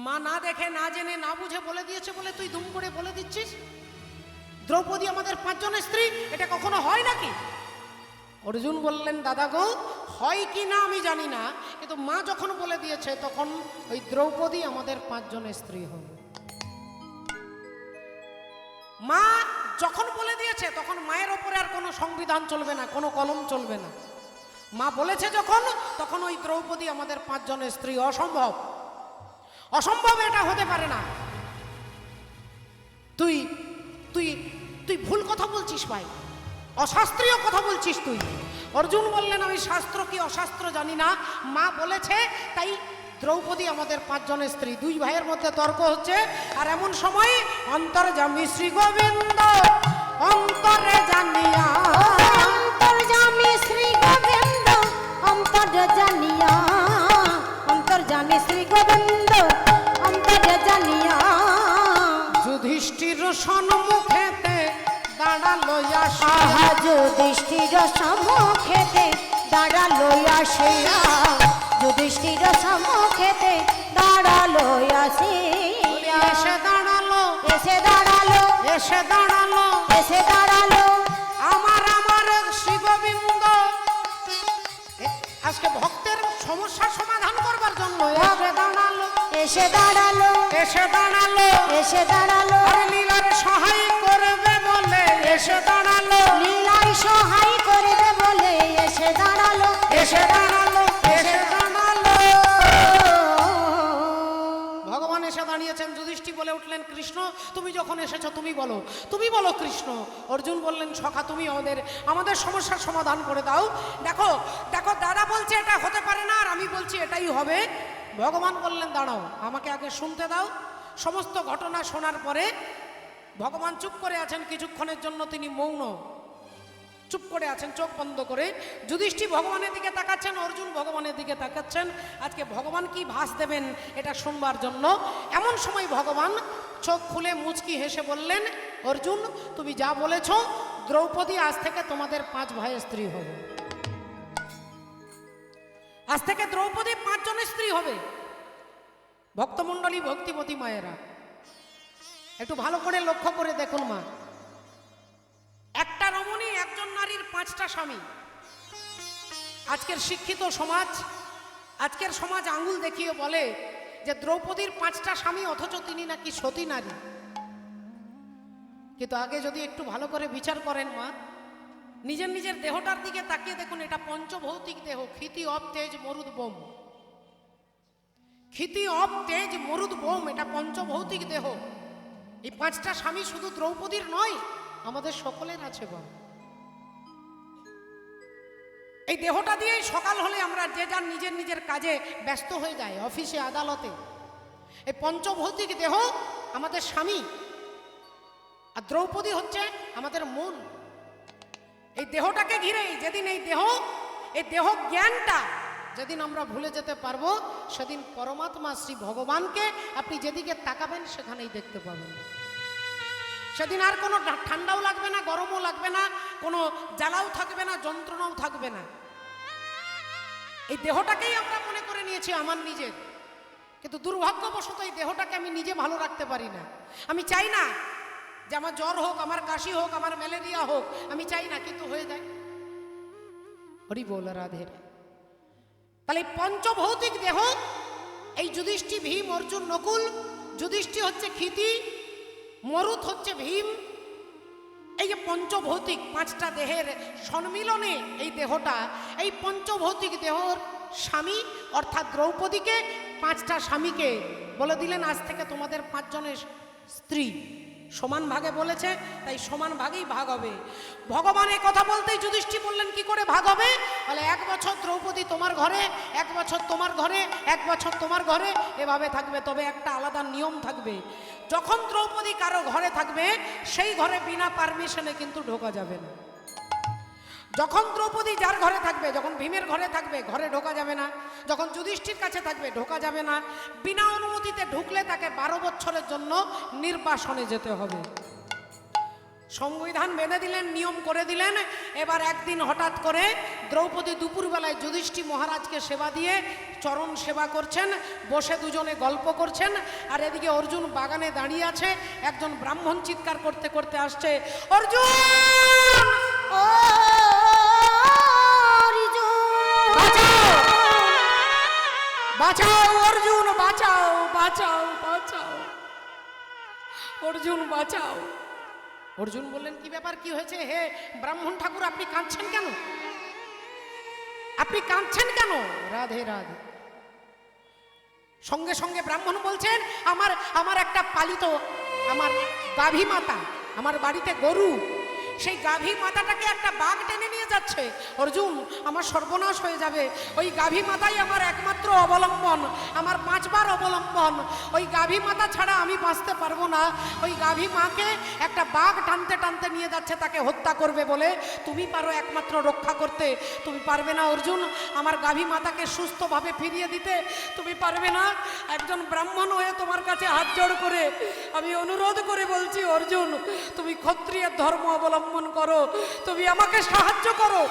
মা না দেখে না জেনে না বুঝে বলে দিয়েছে বলে তুই দুম করে বলে দিচ্ছিস দ্রৌপদী আমাদের 5 জনের স্ত্রী? এটা কখনো হয় নাকি? অর্জুন বললেন, দাদা গো হয় কি না আমি জানি না, কিন্তু মা যখন বলে দিয়েছে তখন ওই দ্রৌপদী আমাদের 5 জনের স্ত্রী হবে। মা যখন বলে দিয়েছে তখন মায়ের ওপরে আর কোনো সংবিধান চলবে না, কোনো কলম চলবে না। মা বলেছে যখন, তখন ওই দ্রৌপদী আমাদের 5 জনের স্ত্রী। অসম্ভব, অসম্ভব, এটা হতে পারে না। তুই তুই তুই ভুল কথা বলছিস ভাই, অশাস্ত্রীয় কথা বলছিস তুই। অর্জুন বললেন, আমি শাস্ত্র কি অশাস্ত্র জানি না, মা বলেছে তাই দ্রৌপদী আমাদের 5 জনের স্ত্রী। 2 ভাইয়ের মধ্যে তর্ক হচ্ছে, আর এমন সময় অন্তর্যামী শ্রী গোবিন্দ অন্তরে জানিয়া, অন্তর্যামী শ্রী গোবিন্দ অন্তরে জানিয়া, অন্তর্যামী শ্রী গোবিন্দ অন্তরে জানিয়া, যুধিষ্ঠির সম্মুখেতে দাঁড়ালো আসিয়া, যুধিষ্ঠির সম্মুখেতে দাঁড়ালো আসিয়া, যুধিষ্ঠির সম্মুখেতে দাঁড়ালো আসিয়া, এসে দাঁড়ালো, এসে দাঁড়ালো, এসে দাঁড়ালো, এসে দাঁড়ালো আমার শ্রী গোবিন্দ। আজকে ভক্তের সমস্যার সমাধান করবার জন্য এসে দাঁড়ালো, এসে দাঁড়ালো, এসে দাঁড়ালো, এসে দাঁড়ালো, আর লীলার সহায় করবে বলে এসে দাঁড়ালো, লীলাই সহায় করবে বলে এসে দাঁড়ালো, এসে দাঁড়ালো, এসে দাঁড়ালো। ভগবান এসে দাঁড়িয়েছেন। যুধিষ্ঠির বলে উঠলেন, কৃষ্ণ তুমি যখন এসেছো তুমি বলো, তুমি বলো কৃষ্ণ। অর্জুন বললেন, সখা তুমি আমাদের সমস্যার সমাধান করে দাও। দেখো দেখো দাদা বলছে এটা হতে পারে না, আর আমি বলছি এটাই হবে। ভগবান বললেন, দাঁড়াও, আমাকে আগে শুনতে দাও। সমস্ত ঘটনা শোনার পরে ভগবান চুপ করে আছেন কিছুক্ষণের জন্য, তিনি মৌন চুপ করে আছেন চোখ বন্ধ করে। যুধিষ্ঠির ভগবানের দিকে তাকাচ্ছেন, অর্জুন ভগবানের দিকে তাকাচ্ছেন। আজকে ভগবান কি ভাস দেবেন এটা শুনবার জন্য। এমন সময় ভগবান চোখ খুলে মুচকি হেসে বললেন, অর্জুন তুমি যা বলেছ, দ্রৌপদী আজ থেকে তোমাদের 5 ভাইয়ের স্ত্রী হবে। আজ থেকে দ্রৌপদী 5 জনের স্ত্রী হবে। ভক্তমণ্ডলী, ভক্তিমতী মায়েরা একটু ভালো করে লক্ষ্য করে দেখুন মা, একটা রমণী, একজন নারীর 5টা স্বামী। আজকের শিক্ষিত সমাজ, আজকের সমাজ আঙ্গুল দেখিয়ে বলে যে দ্রৌপদীর 5টা স্বামী, অথচ তিনি নাকি সতী নারী। কিন্তু আগে যদি একটু ভালো করে বিচার করেন মা, নিজের নিজের দেহটার দিকে তাকিয়ে দেখুন, এটা পঞ্চভৌতিক দেহ, ক্ষিতি অব তেজ মরুদ বোম। ক্ষিতি অব তেজ মরুদ বোম, এটা পঞ্চভৌতিক দেহ। এই 5টা স্বামী শুধু দ্রৌপদীর নয়, আমাদের সকলের আছে বল। এই দেহটা দিয়েই সকাল হলে আমরা যে যার নিজের নিজের কাজে ব্যস্ত হয়ে যায়, অফিসে আদালতে। এই পঞ্চভৌতিক দেহ আমাদের স্বামী, আর দ্রৌপদী হচ্ছে আমাদের মন। এই দেহটাকে ঘিরেই, যেদিন এই দেহ জ্ঞানটা যেদিন আমরা ভুলে যেতে পারবো, সেদিন পরমাত্মা শ্রী ভগবানকে আপনি যেদিকে তাকাবেন সেখানেই দেখতে পাবেন। সেদিন আর কোনো ঠান্ডাও লাগবে না, গরমও লাগবে না, কোনো জ্বালাও থাকবে না, যন্ত্রণাও থাকবে না। এই দেহটাকেই আমরা মনে করে নিয়েছি আমার নিজের, কিন্তু দুর্ভাগ্যবশত এই দেহটাকে আমি নিজে ভালো রাখতে পারি না। আমি চাই না যে আমার জ্বর হোক, আমার কাশি হোক, আমার ম্যালেরিয়া হোক, আমি চাই না, কিন্তু হয়ে যায়। হরি বল রাধে। তাহলে পঞ্চভৌতিক দেহ, এই যুধিষ্ঠির, ভীম, অর্জুন, নকুল। যুধিষ্ঠির হচ্ছে ক্ষিতি, মরুত হচ্ছে ভীম। এই যে পঞ্চভৌতিক 5টা দেহের সম্মিলনে এই দেহটা, এই পঞ্চভৌতিক দেহর স্বামী অর্থাৎ দ্রৌপদীকে, 5টা স্বামীকে বলে দিলেন, আজ থেকে তোমাদের 5 জনের স্ত্রী। সমান ভাগে বলেছে, তাই সমান ভাগেই ভাগ হবে। ভগবান এই কথা বলতেই যুধিষ্ঠির বললেন, কি করে ভাগ হবে? বলে 1 বছর দ্রৌপদী তোমার ঘরে, 1 বছর তোমার ঘরে, 1 বছর তোমার ঘরে, এভাবে থাকবে। তবে একটা আলাদা নিয়ম থাকবে, যখন দ্রৌপদী কারো ঘরে থাকবে সেই ঘরে বিনা পারমিশনে কিন্তু ঢোকা যাবে না। যখন দ্রৌপদী যার ঘরে থাকবে, যখন ভীমের ঘরে থাকবে, ঘরে ঢোকা যাবে না। যখন যুধিষ্ঠির কাছে থাকবে, ঢোকা যাবে না। বিনা অনুমতিতে ঢুকলে তাকে 12 বছরের জন্য নির্বাসনে যেতে হবে। সংবিধান বেঁধে দিলেন, নিয়ম করে দিলেন। এবার একদিন হঠাৎ করে দ্রৌপদী দুপুরবেলায় যুধিষ্ঠির মহারাজকে সেবা দিয়ে চরণ সেবা করছেন, বসে দুজনে গল্প করছেন। আর এদিকে অর্জুন বাগানে দাঁড়িয়ে আছে। একজন ব্রাহ্মণ চিৎকার করতে করতে আসছে, অর্জুন! বাঁচাও অর্জুন, বাঁচাও, বাঁচাও, বাঁচাও, অর্জুন বাঁচাও। অর্জুন বললেন, কি ব্যাপার, কি হয়েছে? হে ব্রাহ্মণ ঠাকুর, আপনি কাঁদছেন কেন? আপনি কাঁদছেন কেন? রাধে রাধে। সঙ্গে সঙ্গে ব্রাহ্মণ বলছেন, আমার একটা পালিত, আমার গাভী মাতা, আমার বাড়িতে গরু, সেই গাভী মাতাটাকে একটা বাঘ টেনে নিয়ে যাচ্ছে। অর্জুন, আমার সর্বনাশ হয়ে যাবে। ওই গাভী মাতাই আমার একমাত্র অবলম্বন, আমার 5 বার অবলম্বন। ওই গাভী মাতা ছাড়া আমি বাঁচতে পারবো না। ওই গাভী মাকে একটা বাঘ টানতে টানতে নিয়ে যাচ্ছে, তাকে হত্যা করবে বলে। তুমি পারো একমাত্র রক্ষা করতে, তুমি পারবে না অর্জুন আমার গাভী মাতাকে সুস্থভাবে ফিরিয়ে দিতে? তুমি পারবে না? একজন ব্রাহ্মণ হয়ে তোমার কাছে হাত জোড় করে আমি অনুরোধ করে বলছি, অর্জুন তুমি ক্ষত্রিয়ের ধর্ম অবলম্বন করো, তুমি আমাকে সাহায্য করো।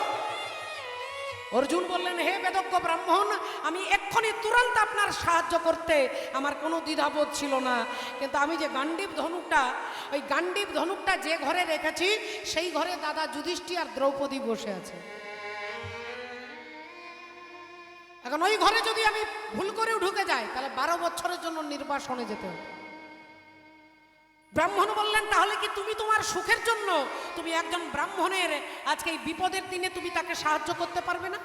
অর্জুন বললেন, হে বেদজ্ঞ ব্রাহ্মণ, আমি এক্ষুনি তুরন্ত আপনার সাহায্য করতে আমার কোনো দ্বিধাবোধ ছিল না। কিন্তু আমি যে গান্ডীব ধনুকটা, ওই গান্ডীব ধনুকটা যে ঘরে রেখেছি, সেই ঘরে দাদা যুধিষ্ঠির আর দ্রৌপদী বসে আছে। এখন ওই ঘরে যদি আমি ভুল করেও ঢুকে যাই, তাহলে 12 বছরের জন্য নির্বাসনে যেতে হবে। ব্রাহ্মণ বললেন, তাহলে কি তুমি তোমার সুখের জন্য তুমি একজন ব্রাহ্মণের আজকে এই বিপদের দিনে তুমি তাকে সাহায্য করতে পারবে না?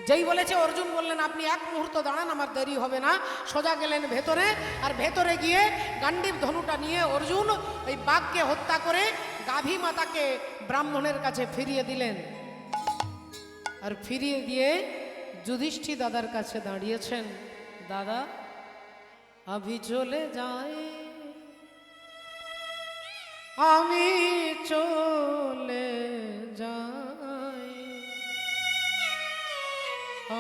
যেই বলেছে অর্জুন বললেন, আপনি এক মুহূর্ত দাঁড়ান, আমার দেরি হবে না। সোজা গেলেন ভেতরে, আর ভেতরে গিয়ে গান্ডীব ধনুটা নিয়ে অর্জুন ওই বাঘকে হত্যা করে গাভী মাতাকে ব্রাহ্মণের কাছে ফিরিয়ে দিলেন। আর ফিরিয়ে দিয়ে যুধিষ্ঠির দাদার কাছে দাঁড়িয়েছেন, দাদা আমি চলে যাই, আমি চলে যাই,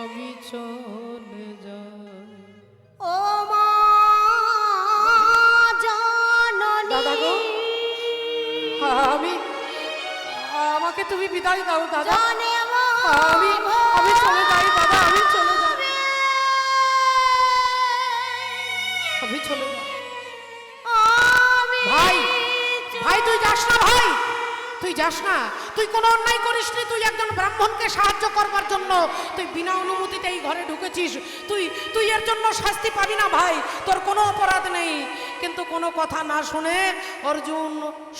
আমি চলে যাই। ও মা জননী, দাদা গো, আমাকে তুমি বিদায় দাও দাদা, আমি চলে যাই দাদা, আমি চলে যাই, আমি চলে যাই। ভাই ভাই তুই যাস না, ভাই তুই যাস না, তুই কোনো অন্যায় করিসনি, তুই একজন ব্রাহ্মণকে সাহায্য করবার জন্য তুই বিনা অনুমতিতে এই ঘরে ঢুকেছিস, তুই এর জন্য শাস্তি পাবি না ভাই, তোর কোনো অপরাধ নেই। কিন্তু কোনো কথা না শুনে অর্জুন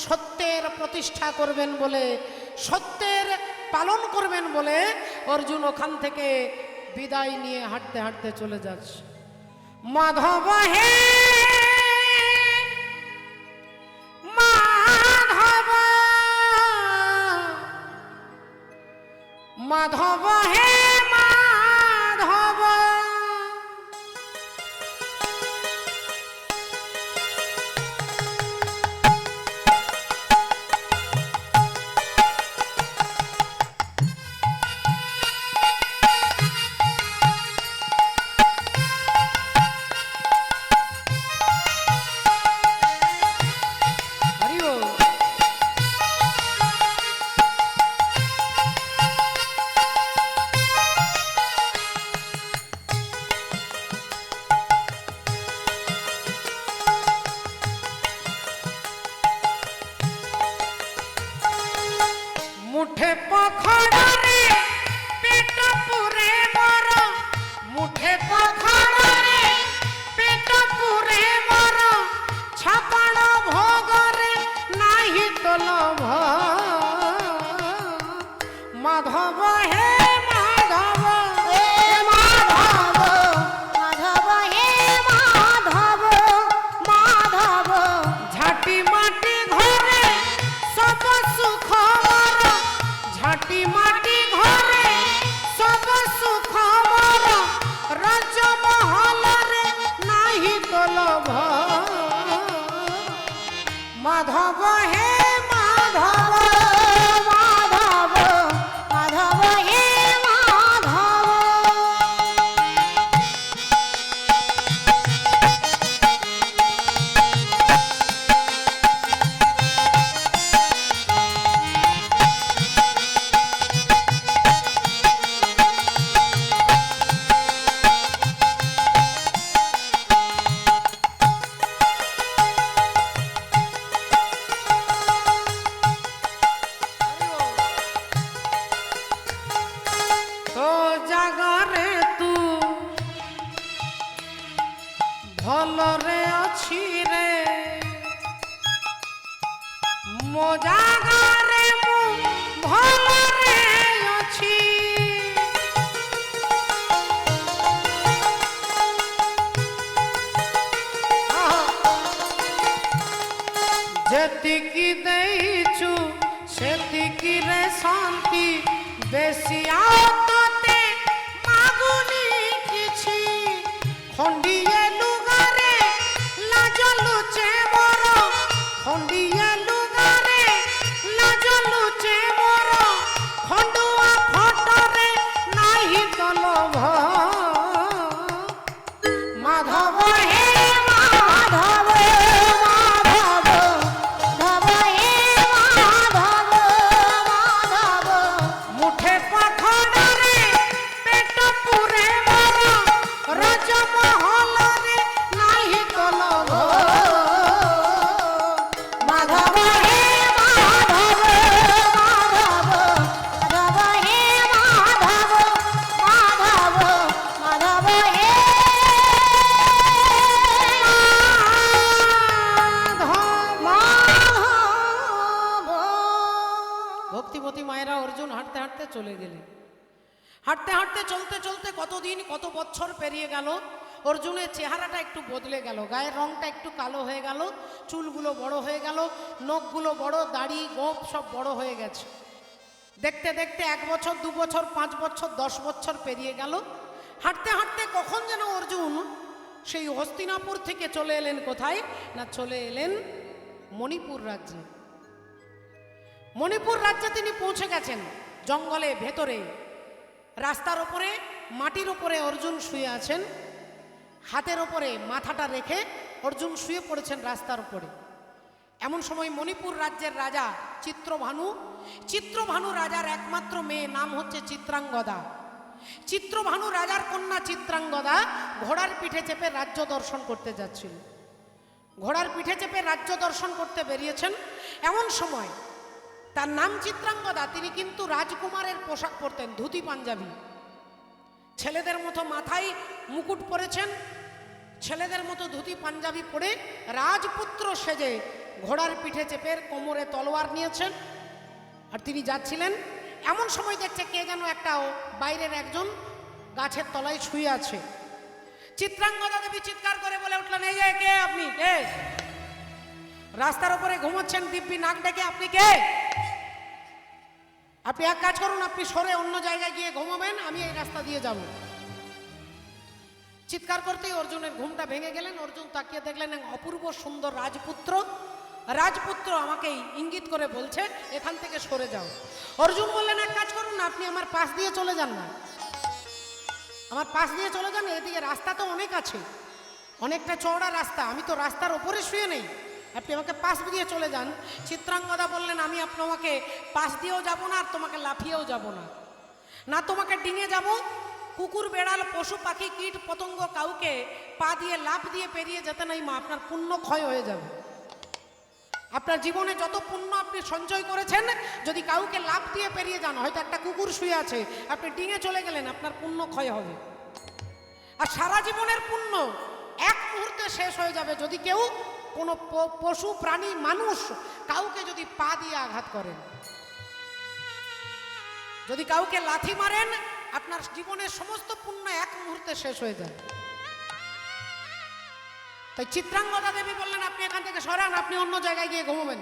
সত্যের প্রতিষ্ঠা করবেন বলে, সত্যের পালন করবেন বলে অর্জুন ওখান থেকে বিদায় নিয়ে হাঁটতে হাঁটতে চলে যাচ্ছে। মাধব হে মাধব, মাধব হে মাধব, মুঠে পখড়রে পেট পুরে মর, মুঠে পখড়রে পেট পুরে মর, ছাপাণ ভোগরে নাহি তো লোভ। মাধব হে মাধব, হে মাধব, মাধব হে মাধব, মাধব ঝাঁটি মাটি ঘরে সব সুখ মর, ঝাঁটি মাটি ঘরে সব সুখ মর, রাজমহলরে নাহি তো লোভ। মাধব হে মাধব, মাধব, মাধব হে মাধব। তো জাগারে তু ভলরে অছি রে, মো জাগারে মু ভলরে অছি। যেতিকি দেইছু সেতিকি রে শান্তি, বেশি আর তোতে মাগুনি কিছু। খন্ডিয়ে লুগারে লাজ লুচে মোর, খন্ডিয়ে লুগারে লাজ লুচে মোর, খন্ডুয়া ফটরে নাহি তো লোভ। মাধব হে মাধব, মাধব, মাধব হে মাধব, মাধব মুঠে পাখড়রে পেট পুরে মর, রাজমহলরে নাহি তো লোভ। মাধব হে মাধব, মাধব, মাধব হে মাধব, মাধব, মাধব হে চলে গেলেন। হাঁটতে হাঁটতে চলতে চলতে কতদিন কত বছর পেরিয়ে গেল, অর্জুনের চেহারাটা একটু বদলে গেল, গায়ের রংটা একটু কালো হয়ে গেল, চুলগুলো বড় হয়ে গেল, নখগুলো বড়, দাড়ি গোঁফ সব বড় হয়ে গেছে। দেখতে দেখতে 1 বছর 2 বছর 5 বছর 10 বছর পেরিয়ে গেল। হাঁটতে হাঁটতে কখন যেন অর্জুন সেই হস্তিনাপুর থেকে চলে এলেন কোথায় না, চলে এলেন মণিপুর রাজ্যে। মণিপুর রাজ্যে তিনি পৌঁছে গেছেন। জঙ্গলে ভেতরে রাস্তার ওপরে মাটির ওপরে অর্জুন শুয়ে আছেন, হাতের ওপরে মাথাটা রেখে অর্জুন শুয়ে পড়েছেন রাস্তার উপরে। এমন সময় মণিপুর রাজ্যের রাজা চিত্রভানু রাজার একমাত্র মেয়ে, নাম হচ্ছে চিত্রাঙ্গদা। চিত্রভানু রাজার কন্যা চিত্রাঙ্গদা ঘোড়ার পিঠে চেপে রাজ্য দর্শন করতে যাচ্ছিল। ঘোড়ার পিঠে চেপে রাজ্য দর্শন করতে বেরিয়েছেন। এমন সময় তার নাম চিত্রাঙ্গদা, তিনি কিন্তু রাজকুমারের পোশাক পরতেন, ধুতি পাঞ্জাবি। ছেলেদের মতো মাথায় মুকুট পরেছেন, ছেলেদের মতো ধুতি পাঞ্জাবি পরে রাজপুত্র সেজে ঘোড়ার পিঠে চেপে কোমরে তলোয়ার নিয়েছেন আর তিনি যাচ্ছিলেন। এমন সময় দেখছে কে যেন একটা বাইরের একজন গাছের তলায় শুয়ে আছে। চিত্রাঙ্গদা দেবী চিৎকার করে বলে উঠলেন, এই যে কে আপনি? কে? রাস্তার উপরে ঘুমোচ্ছেন দিব্যি নাক ডেকে, আপনি কে? আপনি এক কাজ করুন, আপনি সরে অন্য জায়গায় গিয়ে ঘুমাবেন, আমি এই রাস্তা দিয়ে যাব। চিৎকার করতেই অর্জুনের ঘুমটা ভেঙে গেলেন। অর্জুন তাকিয়ে দেখলেন এক অপূর্ব সুন্দর রাজপুত্র আমাকে ইঙ্গিত করে বলছে এখান থেকে সরে যাও। অর্জুন বললেন, এক কাজ করুন না, আপনি আমার পাশ দিয়ে চলে যান না, আমার পাশ দিয়ে চলে যান, এদিকে রাস্তা তো অনেক আছে, অনেকটা চওড়া রাস্তা, আমি তো রাস্তার ওপরে শুয়ে নেই, আপনি আমাকে পাশ দিয়ে চলে যান। চিত্রাঙ্গদা বললেন, আমি আপনাকে পাশ দিয়েও যাব না আর তোমাকে লাফিয়েও যাব না, না তোমাকে ডিঙে যাব। কুকুর বেড়াল পশু পাখি কীট পতঙ্গ কাউকে পা দিয়ে লাফ দিয়ে পেরিয়ে যেতে নাই মা, আপনার পুণ্য ক্ষয় হয়ে যাবে। আপনার জীবনে যত পুণ্য আপনি সঞ্চয় করেছেন, যদি কাউকে লাফ দিয়ে পেরিয়ে যান, হয়তো একটা কুকুর শুয়ে আছে, আপনি ডিঙে চলে গেলেন, আপনার পুণ্য ক্ষয় হবে। আর সারা জীবনের পুণ্য এক মুহূর্তে শেষ হয়ে যাবে যদি কেউ কোনো পশু প্রাণী মানুষ কাউকে যদি পা দিয়ে আঘাত করেন, যদি কাউকে লাথি মারেন, আপনার জীবনের সমস্ত পুণ্য এক মুহূর্তে শেষ হয়ে যায়। তাই চিত্রাঙ্গদা দেবী বললেন, আপনি এখান থেকে সরান, আপনি অন্য জায়গায় গিয়ে ঘুমাবেন,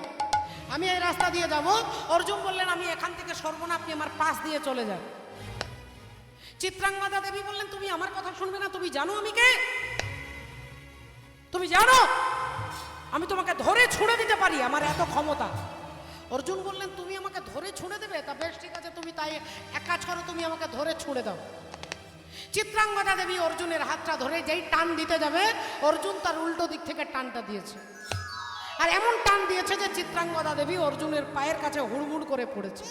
আমি এই রাস্তা দিয়ে যাব। অর্জুন বললেন, আমি এখান থেকে সরব না, আপনি আমার পাশ দিয়ে চলে যান। চিত্রাঙ্গদা দেবী বললেন, তুমি আমার কথা শুনবে না? তুমি জানো আমি কে? তুমি জানো আমি তোমাকে ধরে ছুঁড়ে দিতে পারি, আমার এত ক্ষমতা। অর্জুন বললেন, তুমি আমাকে ধরে ছুঁড়ে দেবে? তা বেশ ঠিক আছে, তুমি তাই এক কাজ করো, তুমি আমাকে ধরে ছুঁড়ে দাও। চিত্রাঙ্গদা দেবী অর্জুনের হাতটা ধরে যেই টান দিতে যাবে, অর্জুন তার উল্টো দিক থেকে টানটা দিয়েছে, আর এমন টান দিয়েছে যে চিত্রাঙ্গদা দেবী অর্জুনের পায়ের কাছে হুড়মুড় করে পড়েছে।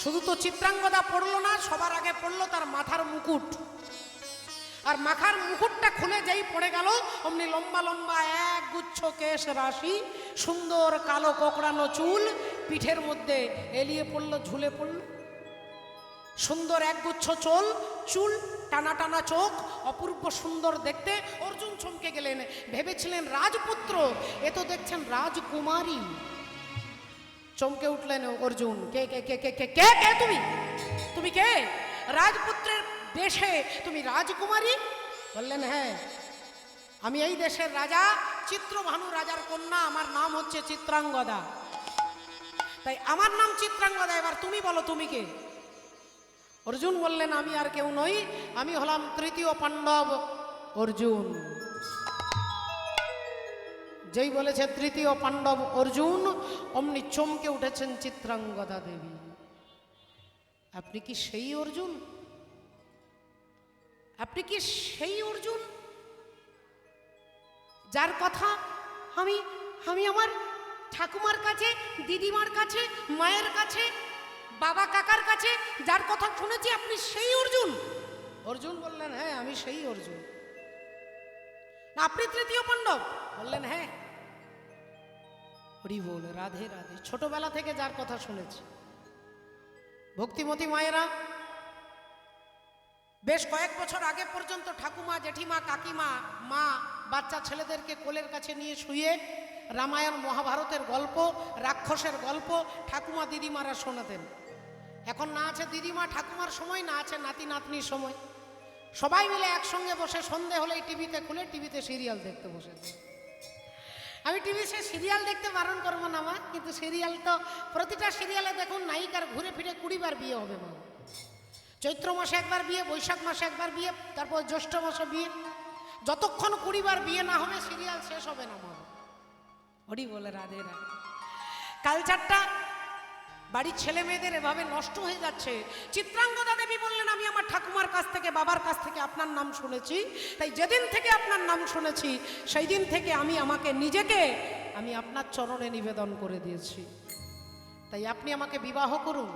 শুধু তো চিত্রাঙ্গদা পড়লো না, সবার আগে পড়লো তার মাথার মুকুট, আর মাথার মুকুটটা খুলে যেই পড়ে গেল, অমনি লম্বা লম্বা এক গুচ্ছ কেশ রাশি, সুন্দর কালো কোকড়ানো চুল পিঠের মধ্যে এলিয়ে পড়লো, ঝুলে পড়ল। সুন্দর একগুচ্ছ চুল, টানা টানা চোখ, অপূর্ব সুন্দর দেখতে। অর্জুন চমকে গেলেন, ভেবেছিলেন রাজপুত্র, এ তো দেখছেন রাজকুমারী। চমকে উঠলেন অর্জুন, কে কে কে কে কে কে কে তুমি? তুমি কে? রাজপুত্রের দেশে তুমি রাজকুমারী? বললেন, হ্যাঁ, আমি এই দেশের রাজা, চিত্রভানু রাজার কন্যা, আমার নাম হচ্ছে চিত্রাঙ্গদা। তাই আমার নাম চিত্রাঙ্গদা, এবার তুমি বলো তুমি কে? অর্জুন বললেন, আমি আর কেউ নই, আমি হলাম তৃতীয় পাণ্ডব অর্জুন। যেই বলেছে তৃতীয় পাণ্ডব অর্জুন, অমনি চমকে উঠেছেন চিত্রাঙ্গদা দেবী। আপনি কি সেই অর্জুন? আপনি কি সেই অর্জুন যার কথা আমি আমার ঠাকুমার কাছে, দিদিমার কাছে, মায়ের কাছে, বাবা কাকার কাছে যার কথা শুনেছি, আপনি সেই অর্জুন? অর্জুন বললেন, হ্যাঁ, আমি সেই অর্জুন। না আপনি তৃতীয় পাণ্ডব? বললেন, হ্যাঁ। হরি বল, রাধে রাধে। ছোটবেলা থেকে যার কথা শুনেছি। ভক্তিমতী মায়েরা বেশ কয়েক বছর আগে পর্যন্ত ঠাকুমা, জেঠিমা, কাকিমা, মা বাচ্চা ছেলেদেরকে কোলের কাছে নিয়ে শুয়ে রামায়ণ মহাভারতের গল্প, রাক্ষসের গল্প ঠাকুমা দিদিমারা শোনাতেন। এখন না আছে দিদিমা ঠাকুমার সময়, না আছে নাতি নাতনির সময়। সবাই মিলে একসঙ্গে বসে সন্ধে হলেই টিভিতে খুলে টিভিতে সিরিয়াল দেখতে বসেছে। আমি টিভিতে সিরিয়াল দেখতে বারণ করবো না মা, কিন্তু সিরিয়াল তো প্রতিটা সিরিয়ালে দেখুন নায়িকার ঘুরে ফিরে 20 বার বিয়ে হবে মা। চৈত্র মাসে একবার বিয়ে, বৈশাখ মাসে একবার বিয়ে, তারপর জ্যৈষ্ঠ মাসে বিয়ে। যতক্ষণ 20 বার বিয়ে না হবে সিরিয়াল শেষ হবে না মা। হরি বলে রাধে রাধে। কালচারটা বাড়ির ছেলে মেয়েদের এভাবে নষ্ট হয়ে যাচ্ছে। চিত্রাঙ্গদা দেবী বললেন, আমি আমার ঠাকুমার কাছ থেকে, বাবার কাছ থেকে আপনার নাম শুনেছি, তাই যেদিন থেকে আপনার নাম শুনেছি সেই দিন থেকে আমি আমাকে নিজেকে আমি আপনার চরণে নিবেদন করে দিয়েছি। তাই আপনি আমাকে বিবাহ করুন,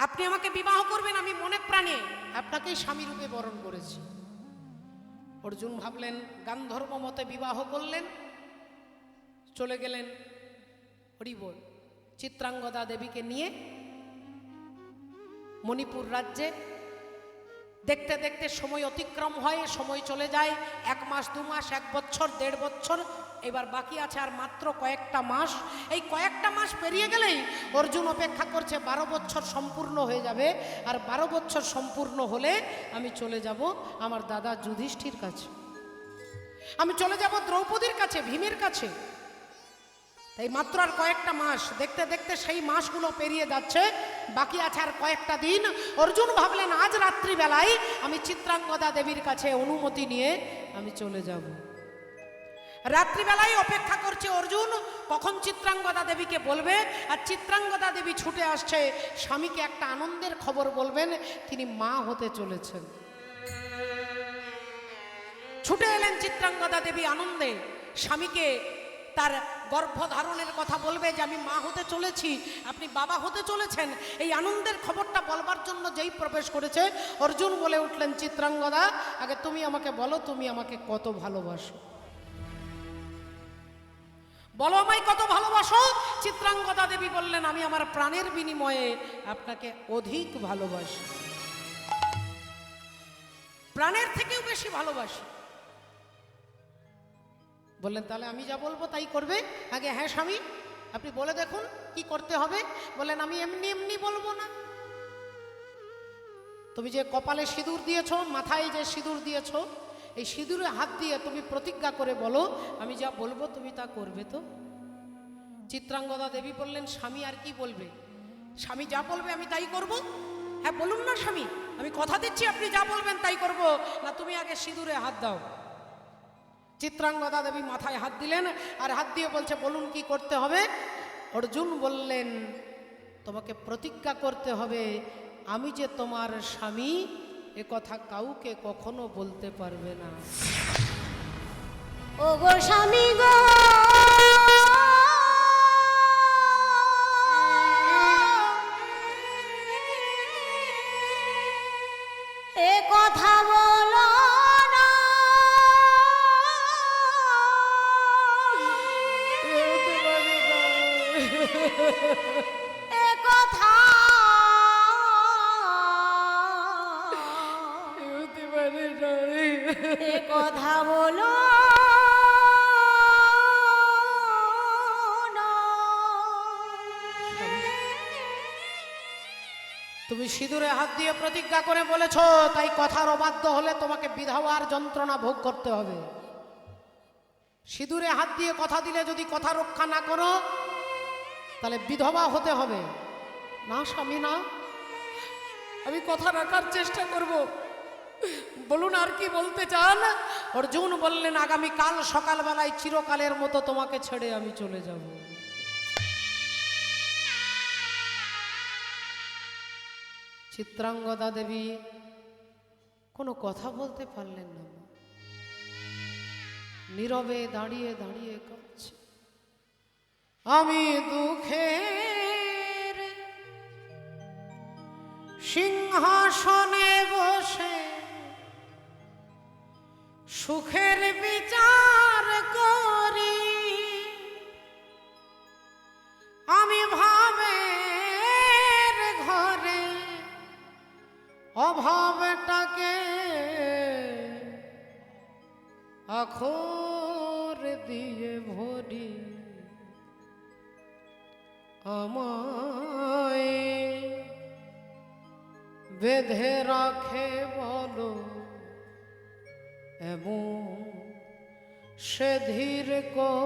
আপনি আমাকে বিবাহ করবেন, আমি মনে প্রাণে আপনাকেই স্বামী রূপে বরণ করেছি। অর্জুন ভাবলেন, গান্ধর্ব মতে বিবাহ করলেন, চলে গেলেন হরিবোল চিত্রাঙ্গদা দেবীকে নিয়ে মণিপুর রাজ্যে। দেখতে দেখতে সময় অতিক্রম হয়, সময় চলে যায় 1 মাস 2 মাস 1 বছর 1.5 বছর। এবার বাকি আছে আর মাত্র কয়েকটা মাস। এই কয়েকটা মাস পেরিয়ে গেলেই অর্জুন অপেক্ষা করছে 12 বছর সম্পূর্ণ হয়ে যাবে, আর 12 বছর সম্পূর্ণ হলে আমি চলে যাব আমার দাদা যুধিষ্ঠির কাছে, আমি চলে যাব দ্রৌপদীর কাছে, ভীমের কাছে। তাই মাত্র আর কয়েকটা মাস। দেখতে দেখতে সেই মাসগুলো পেরিয়ে যাচ্ছে, বাকি আছে আর কয়েকটা দিন। অর্জুন ভাবলেন, আজ রাত্রিবেলায় আমি চিত্রাঙ্গদা দেবীর কাছে অনুমতি নিয়ে আমি চলে যাব। রাত্রিবেলায় অপেক্ষা করছে অর্জুন, কখন চিত্রাঙ্গদা দেবীকে বলবে। আর চিত্রাঙ্গদা দেবী ছুটে আসছে, স্বামীকে একটা আনন্দের খবর বলবেন, তিনি মা হতে চলেছেন। ছুটে এলেন চিত্রাঙ্গদা দেবী আনন্দে, স্বামীকে তার গর্ভধারণের কথা বলবে, যে আমি মা হতে চলেছি, আপনি বাবা হতে চলেছেন। এই আনন্দের খবরটা বলবার জন্য যেই প্রবেশ করেছে, অর্জুন বলে উঠলেন, চিত্রাঙ্গদা, আগে তুমি আমাকে বলো, তুমি আমাকে কত ভালোবাসো, বলো আমায় কত ভালোবাসো। চিত্রাঙ্গদা দেবী বললেন, আমি আমার প্রাণের বিনিময়ে আপনাকে অধিক ভালোবাসি, প্রাণের থেকেও বেশি ভালোবাসি। বললেন, তাহলে আমি যা বলবো তাই করবে? আগে হ্যাঁ স্বামী, আপনি বলে দেখুন কি করতে হবে। বললেন, আমি এমনি এমনি বলবো না, তুমি যে কপালে সিঁদুর দিয়েছো, মাথায় যে সিঁদুর দিয়েছো, এই সিঁদুরে হাত দিয়ে তুমি প্রতিজ্ঞা করে বলো, আমি যা বলবো তুমি তা করবে তো? চিত্রাঙ্গদা দেবী বললেন, স্বামী আর কি বলবে, স্বামী যা বলবে আমি তাই করব। হ্যাঁ বলুন না স্বামী, আমি কথা দিচ্ছি আপনি যা বলবেন তাই করব, না তুমি আগে সিঁদুরে হাত দাও। চিত্রাঙ্গদা দেবী মাথায় হাত দিলেন, আর হাত দিয়ে বলছে, বলুন কি করতে হবে। অর্জুন বললেন, তোমাকে প্রতিজ্ঞা করতে হবে, আমি যে তোমার স্বামী এ কথা কাউকে কখনো বলতে পারবে না। ও গো স্বামী গো, এ কথা বলো না, এ কথা এ কথা বলো না। তুমি সিঁদুরে হাত দিয়ে প্রতিজ্ঞা করে বলেছো, তাই কথার অবাধ্য হলে তোমাকে বিধবার যন্ত্রণা ভোগ করতে হবে। সিঁদুরে হাত দিয়ে কথা দিলে যদি কথা রক্ষা না করো, তাহলে বিধবা হতে হবে। না স্বামী না, আমি কথা রাখার চেষ্টা করব, বলুন আর কি বলতে চান। অর্জুন বললেন, আগামী কাল সকালবেলায় চিরকালের মতো তোমাকে ছেড়ে আমি চলে যাব। চিত্রাঙ্গদা দেবী কোনো কথা বলতে পারলেন না, নীরবে দাঁড়িয়ে দাঁড়িয়ে কাঁদছে। আমি দুঃখের সিংহাসনে বসে সুখের বিচার করি, আমি ভাবের ঘরে অভাবটাকে আখর দিয়ে ভরি, আমায় বেঁধে রাখে বলো এবং সে ধীর কই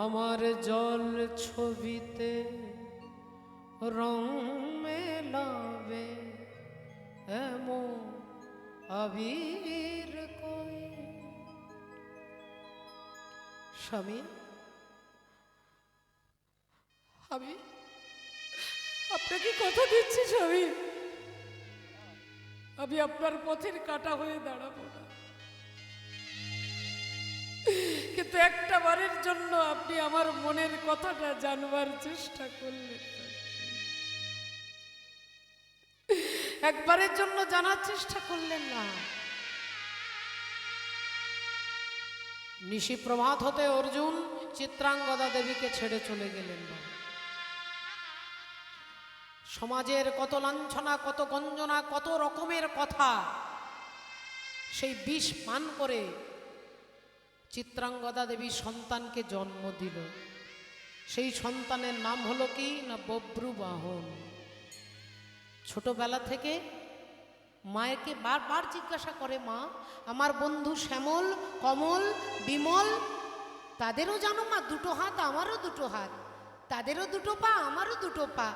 আমার জল ছবিতে রং মেলাবে এমন আবির কই। স্বামী, আমি আপনাকে কথা দিচ্ছি স্বামী, আমি আপনার পথের কাঁটা হয়ে দাঁড়াবো না, কিন্তু একটা বারের জন্য আপনি আমার মনের কথাটা জানবার চেষ্টা করলেন, একবারের জন্য জানার চেষ্টা করলেন না। নিশি প্রভাত হতে অর্জুন চিত্রাঙ্গদা দেবীকে ছেড়ে চলে গেলেন। সমাজের কত লাঞ্ছনা, কত গঞ্জনা, কত রকমের কথা, সেই বিষ পান করে চিত্রাঙ্গদা দেবী সন্তানকে জন্ম দিল। সেই সন্তানের নাম হলো কি না বব্রুবাহন। ছোটবেলা থেকে মায়েকে বারবার জিজ্ঞাসা করে, মা আমার বন্ধু শ্যামল, কমল, বিমল তাদেরও জানো মা দুটো হাত, আমারও দুটো হাত, তাদেরও দুটো পা, আমারও দুটো পা,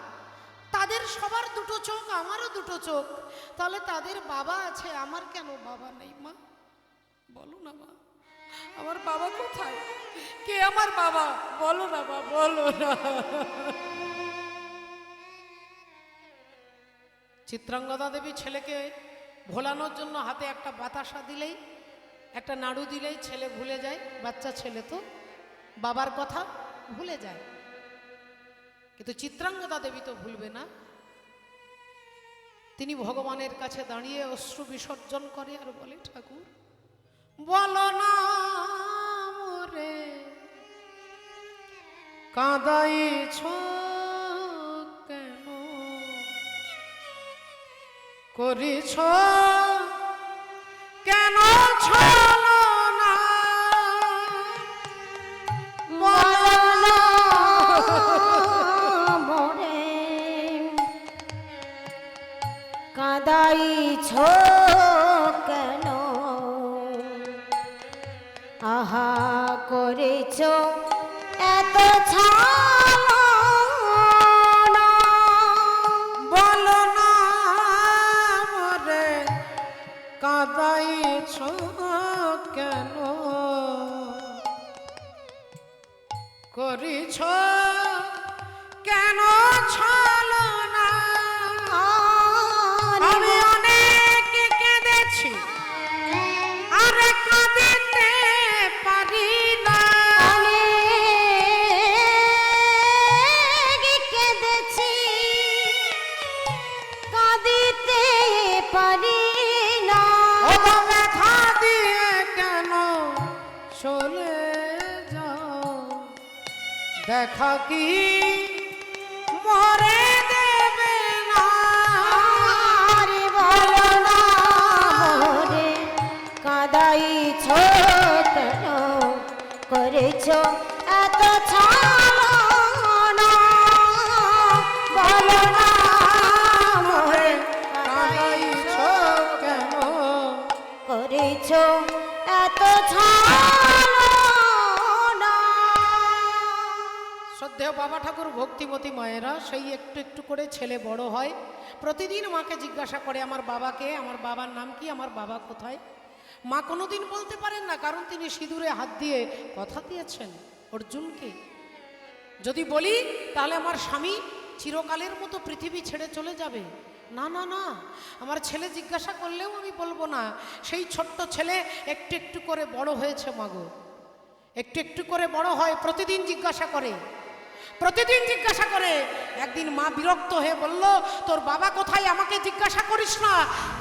তাদের সবার দুটো চোখ, আমারও দুটো চোখ, তাহলে তাদের বাবা আছে, আমার কেন বাবা নেই? মা বলো না মা, আমার বাবা কোথায়? কে আমার বাবা? বলো না মা, বলো না। চিত্রাঙ্গদা দেবী ছেলেকে ভোলানোর জন্য হাতে একটা বাতাসা দিলেই, একটা নাড়ু দিলেই ছেলে ভুলে যায়। বাচ্চা ছেলে তো বাবার কথা ভুলে যায়, কিন্তু চিত্রাঙ্গদা দেবী তো ভুলবে না। তিনি ভগবানের কাছে দাঁড়িয়ে অশ্রু বিসর্জন করে আর বলে, ঠাকুর বলো না মোরে কাঁদাইছ কেন, করিছ কেন ছলনা, বলো না মোরে কাঁদাইছ কেন, আহা করেছ এত ছলনা, বলো না মোরে কাঁদাইছ কেন, করিছ কেন ছলনা। আমি অনেক কেঁদেছি আর কাঁদিতে পারি না, অনেক কেঁদেছি কাঁদিতে পারি না, ও ব্যথা দিয়ে কেন চলে যাও, দেখা কি মরে দেবে না। আরে বলো না মোরে কাঁদাইছ কেন, করেছ এত ছলনা, বলো না মোরে কাঁদাইছ কেন, করেছ এত ছলনা। শ্রদ্ধেয় বাবা ঠাকুর, ভক্তিমতী মায়েরা সেই একটু একটু করে ছেলে বড় হয়, প্রতিদিন মাকে জিজ্ঞাসা করে আমার বাবাকে, আমার বাবার নাম কি, আমার বাবা কোথায়। মা কোনোদিন বলতে পারেন না, কারণ তিনি সিঁদুরে হাত দিয়ে কথা দিয়েছেন অর্জুনকে, যদি বলি তাহলে আমার স্বামী চিরকালের মতো পৃথিবী ছেড়ে চলে যাবে। না না না, আমার ছেলে জিজ্ঞাসা করলেও আমি বলবো না। সেই ছোট্ট ছেলে একটু একটু করে বড় হয়েছে মাগো, একটু একটু করে বড় হয়, প্রতিদিন জিজ্ঞাসা করে, প্রতিদিন জিজ্ঞাসা করে। একদিন মা বিরক্ত হয়ে বলল, তোর বাবা কোথায় আমাকে জিজ্ঞাসা করিস না,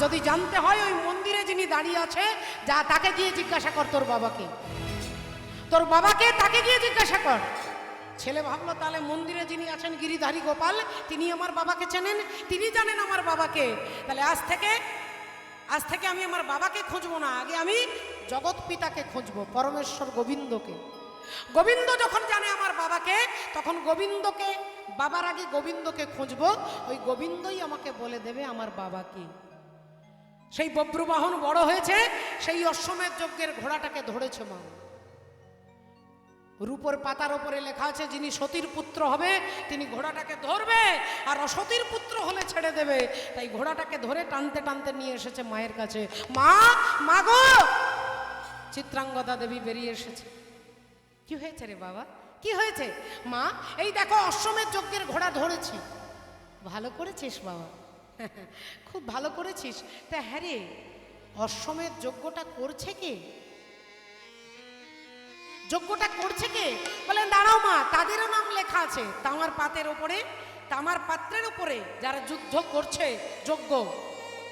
যদি জানতে হয় ওই মন্দিরে যিনি দাঁড়িয়ে আছে যা তাকে গিয়ে জিজ্ঞাসা কর, তোর বাবাকে, তোর বাবাকে তাকে গিয়ে জিজ্ঞাসা কর। ছেলে ভাবলো তাহলে মন্দিরে যিনি আছেন গিরিধারী গোপাল, তিনি আমার বাবাকে চেনেন, তিনি জানেন আমার বাবাকে, তাহলে আজ থেকে আমি আমার বাবাকে খুঁজবো না, আগে আমি জগৎ পিতাকে খুঁজবো, পরমেশ্বর গোবিন্দকে। গোবিন্দ যখন জানে আমার বাবাকে, তখন গোবিন্দকে বাবার আগে গোবিন্দকে খুঁজবো, ওই গোবিন্দই আমাকে বলে দেবে আমার বাবা কি। সেই বব্রুবাহন বড় হয়েছে, সেই অশ্বমেধ যজ্ঞের ঘোড়াটাকে ধরেছে মা। রূপর পাতার উপরে লেখা আছে যিনি সতীর পুত্র হবে তিনি ঘোড়াটাকে ধরবে, আর অসতীর পুত্র হলে ছেড়ে দেবে। তাই ঘোড়াটাকে ধরে টানতে টানতে নিয়ে এসেছে মায়ের কাছে। মা, মা গো! চিত্রাঙ্গদা দেবী বেরিয়ে এসেছে। কি হয়েছে রে বাবা, কি হয়েছে? মা, এই দেখো অশ্বমেধ যজ্ঞের ঘোড়া ধরেছি। ভালো করেছিস বাবা, খুব ভালো করেছিস। তা হ্যাঁ রে, অশ্বমেধ যজ্ঞটা করছে কে? যজ্ঞটা করছে কে? বলে দাঁড়াও মা, তাদেরও নাম লেখা আছে তামার পাতের ওপরে, তামার পাত্রের উপরে যারা যুদ্ধ করছে যজ্ঞ,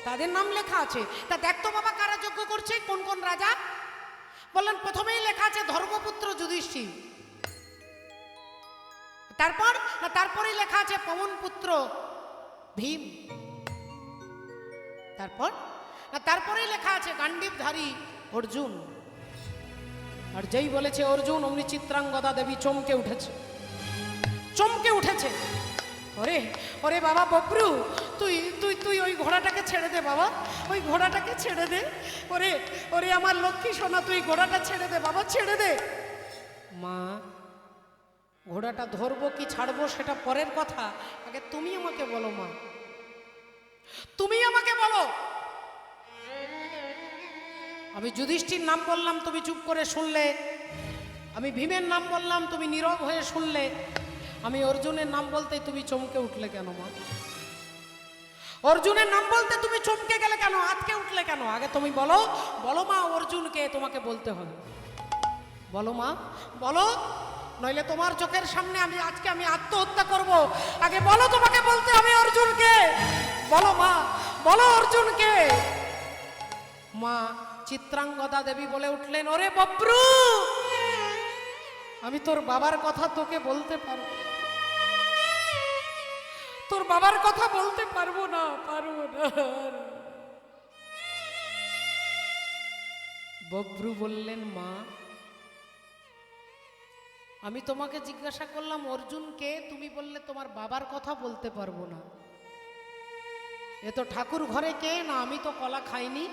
তাদের নাম লেখা আছে। তা দেখতো বাবা কারা যজ্ঞ করছে, কোন কোন রাজা? বললেন প্রথমেই লেখা আছে ধর্মপুত্র যুধিষ্ঠির, তারপরে লেখা আছে পবনপুত্র ভীম, তারপরেই লেখা আছে গান্ডীবধারী অর্জুন। আর যেই বলেছে অর্জুন, অমনি চিত্রাঙ্গদা দেবী চমকে উঠেছে, চমকে উঠেছে। ওরে ওরে বাবা বব্রু, তুই তুই তুই ওই ঘোড়াটাকে ছেড়ে দে বাবা, ওই ঘোড়াটাকে ছেড়ে দে। ওরে ওরে আমার লক্ষ্মী সোনা, তুই ঘোড়াটা ছেড়ে দে বাবা, ছেড়ে দে। মা, ঘোড়াটা ধরবো কি ছাড়বো সেটা পরের কথা, আগে তুমি আমাকে বলো মা, তুমি আমাকে বলো। আমি যুধিষ্ঠির নাম বললাম তুমি চুপ করে শুনলে, আমি ভীমের নাম বললাম তুমি নীরব হয়ে শুনলে, আমি অর্জুনের নাম বলতে তুমি চমকে উঠলে কেন মা? অর্জুনের নাম বলতে তুমি চমকে গেলে কেন, আজকে উঠলে কেন? আগে তুমি বলো, বলো মা অর্জুনকে তোমাকে বলতে হবে, বলো মা বলো, নইলে তোমার চোখের সামনে আজকে আমি আত্মহত্যা করব। আগে বলো, তোমাকে বলতে হবে অর্জুনকে, বলো মা বলো অর্জুনকে। মা চিত্রাঙ্গদা দেবী বলে উঠলেন, ওরে বব্রু, আমি তোর বাবার কথা তোকে বলতে পারবো, তোর বাবার কথা বলতে পারবো না, পারবো না। বব্রু বললেন, মা আমি তোমাকে জিজ্ঞাসা করলাম অর্জুনকে, তুমি বললে তোমার বাবার কথা বলতে পারবো না। এ তো ঠাকুর ঘরে কে না, আমি তো কলা খাইনি।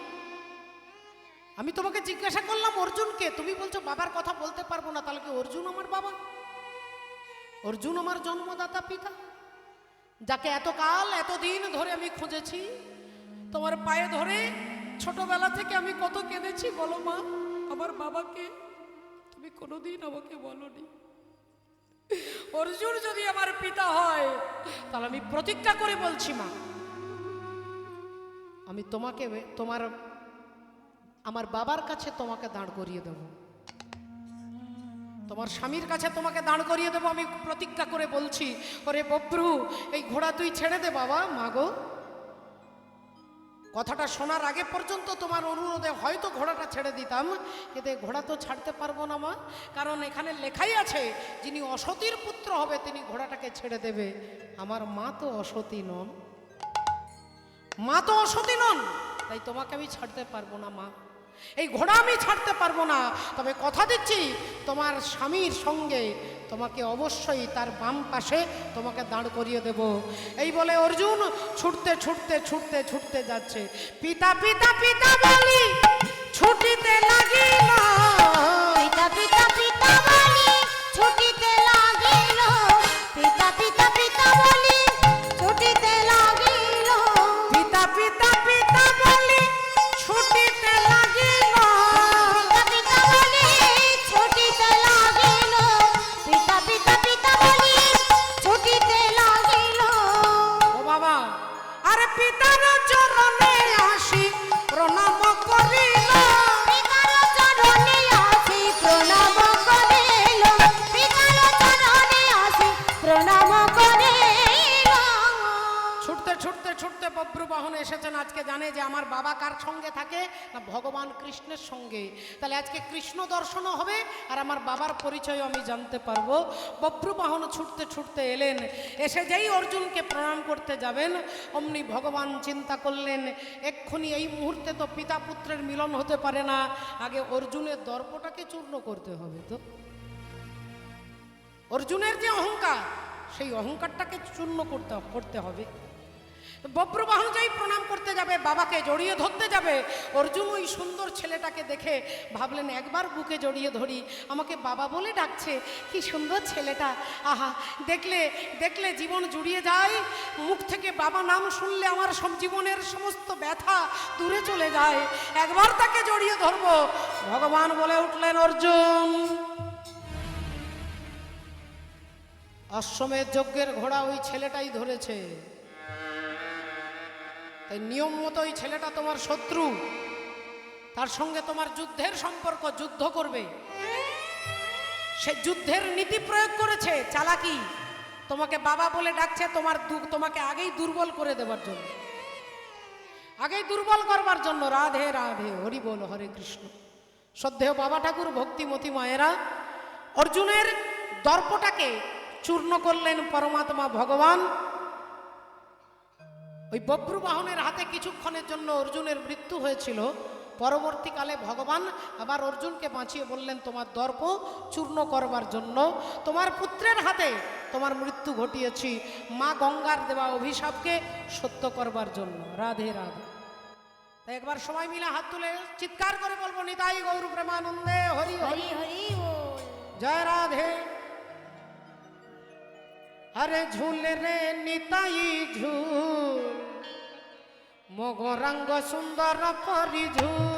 আমি তোমাকে জিজ্ঞাসা করলাম অর্জুনকে, তুমি বলছো বাবার কথা বলতে পারবো না, তাহলে কি অর্জুন আমার বাবা? অর্জুন আমার জন্মদাতা পিতা, যাকে এতকাল এতদিন ধরে আমি খুঁজেছি, তোমার পায়ে ধরে ছোটবেলা থেকে আমি কত কেঁদেছি। বলো মা, আমার বাবাকে তুমি কোনোদিন আমাকে বলনি। অর্জুন যদি আমার পিতা হয় তাহলে আমি প্রতিজ্ঞা করে বলছি মা, আমি তোমাকে আমার বাবার কাছে তোমাকে দাঁড় করিয়ে দেব, তোমার স্বামীর কাছে তোমাকে দাঁড় করিয়ে দেবো। আমি প্রতিজ্ঞা করে বলছি, ওরে বব্রু, এই ঘোড়া তুই ছেড়ে দে বাবা। মাগো, কথাটা শোনার আগে পর্যন্ত তোমার অনুরোধে হয়তো ঘোড়াটা ছেড়ে দিতাম, কিন্তু ঘোড়া তো ছাড়তে পারবো না মা, কারণ এখানে লেখাই আছে যিনি অসতীর পুত্র হবে তিনি ঘোড়াটাকে ছেড়ে দেবে। আমার মা তো অসতী নন, মা তো অসতী নন, তাই তোমাকে আমি ছাড়তে পারবো না মা, এই ঘোড়া আমি ছাড়তে পারবো না। তবে কথা দিচ্ছি তোমার স্বামীর সঙ্গে তোমাকে অবশ্যই তার বাম পাশে তোমাকে দাঁড় করিয়ে দেব। এই বলে অর্জুন ছুটতে ছুটতে ছুটতে ছুটতে যাচ্ছে। পিতা পিতা পিতা বলি ছুটিতে লাগিল, পিতা পিতা পিতা বলি ছুটিতে লাগিল, পিতা পিতা পিতা বলি ছুটিতে লাগিল, পিতা পিতা পিতা বলি ছুটিতে লাগিল, পিতা পিতা বলি ছুটিতে লাগিল, পিতা পিতা পিতা বলি ছুটিতে লাগিল। ও বাবা, আরে পিতার চরণে আসি প্রণাম করিল, পিতার চরণে আসি প্রণাম করিল, পিতার চরণে আসি প্রণাম করিল। ছুটতে ছুটতে ছুটতে বব্রু বাহনে এসেছেন। আজকে জানে যে আমার বাবা কার সঙ্গে থাকে না, ভগবান কৃষ্ণের সঙ্গে। তাহলে আজকে কৃষ্ণ দর্শনও হবে আর আমার বাবার পরিচয় আমি জানতে পারবো। বব্রু বাহন ছুটতে ছুটতে এলেন, এসে যেই অর্জুনকে প্রণাম করতে যাবেন অমনি ভগবান চিন্তা করলেন, এক্ষুনি এই মুহূর্তে তো পিতা পুত্রের মিলন হতে পারে না, আগে অর্জুনের দর্পটাকে চূর্ণ করতে হবে। তো অর্জুনের যে অহংকার সেই অহংকারটাকে চূর্ণ করতে হবে। বব্রবাহন যাই প্রণাম করতে যাবে, বাবাকে জড়িয়ে ধরতে যাবে, অর্জুন ওই সুন্দর ছেলেটাকে দেখে ভাবলেন একবার বুকে জড়িয়ে ধরি, আমাকে বাবা বলে ডাকছে, কি সুন্দর ছেলেটা, আহা দেখলে দেখলে জীবন জুড়িয়ে যায়, মুখ থেকে বাবা নাম শুনলে আমার সব জীবনের সমস্ত ব্যথা দূরে চলে যায়, একবার তাকে জড়িয়ে ধরবো। ভগবান বলে উঠলেন, অর্জুন অশ্বমেধ যজ্ঞের ঘোড়া ওই ছেলেটাই ধরেছে, তাই নিয়ম মতো ওই ছেলেটা তোমার শত্রু, তার সঙ্গে তোমার যুদ্ধের সম্পর্ক, যুদ্ধ করবে। সে যুদ্ধের নীতি প্রয়োগ করেছে, চালাকি, তোমাকে বাবা বলে ডাকছে তোমাকে আগেই দুর্বল করে দেবার জন্য, আগেই দুর্বল করবার জন্য। রাধে রাধে, হরি বল, হরে কৃষ্ণ। শ্রদ্ধেয় বাবা ঠাকুর, ভক্তিমতী মায়েরা, অর্জুনের দর্পটাকে চূর্ণ করলেন পরমাত্মা ভগবান। ওই বব্রবাহনের হাতে কিছুক্ষণের জন্য অর্জুনের মৃত্যু হয়েছিল, পরবর্তীকালে ভগবান আবার অর্জুনকে বাঁচিয়ে বললেন, তোমার দর্প চূর্ণ করবার জন্য, তোমার পুত্রের হাতে তোমার মৃত্যু ঘটিয়েছি, মা গঙ্গার দেওয়া অভিশাপকে সত্য করবার জন্য। রাধে রাধে। তাই একবার সবাই মিলে হাত তুলে চিৎকার করে বলবো, নিতাই গৌর প্রেমানন্দে হরি হরি হরি হরি বল। জয় রাধে। আরে ঝুল রে নিতাই ঝুল, মগরাঙ্গ সুন্দর পরিঝুল,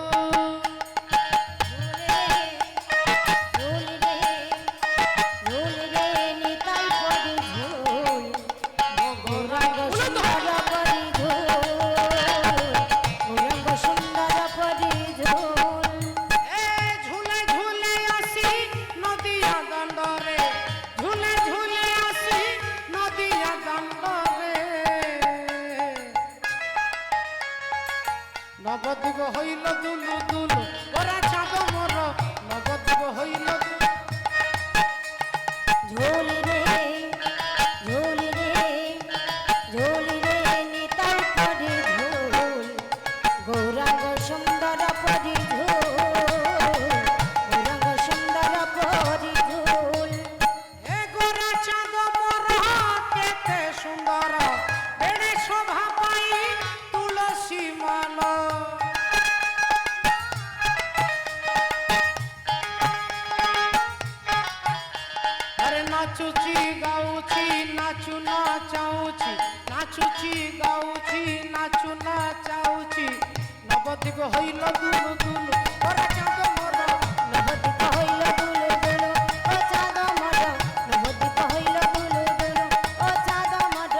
নবদ্বীপ হইল দুলু দুলু, ওরা চাঁদ মর নবদ্বীপ হইল ঝোল রে ঝোল রে ঝোল রে নিতাই পরি ঝোল, গৌরাঙ্গ সুন্দর পরি ঝোল, গৌরাঙ্গ সুন্দর পরি ঝোল। এ গোরা চাঁদ মর কেতে সুন্দর, বেড়ে শোভা পাই তুলসী মালা। আরে নাচুচি গাউছি নাচু না চাউছি, নাচুচি গাউছি নাচু না চাউছি, নবদ্বীপ হইল দুলু দুলু, ওরা চাঁদ মর নবদ্বীপ হইল দুলু দুলু, ও চাঁদ মর নবদ্বীপ হইল দুলু দুলু, ও চাঁদ মর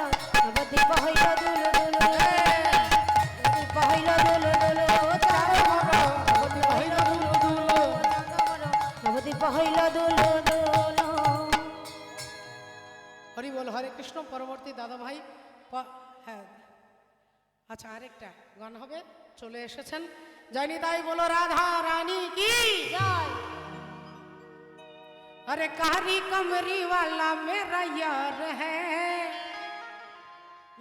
নবদ্বীপ হইল দুলু দুলু, নবদ্বীপ হইল দুলু দুলু, ও চাঁদ মর নবদ্বীপ হইল দুলু দুলু। নবদ্বীপ হইল দুলু দুলু। হরি বল, হরে কৃষ্ণ। পরবর্তী দাদা ভাই, হ্যাঁ আচ্ছা আরেকটা গান হবে, চলে এসেছেন। জানি তাই বলো, রাধা রানী কি জয়। अरे कारी कमरी वाला मेरा यार है,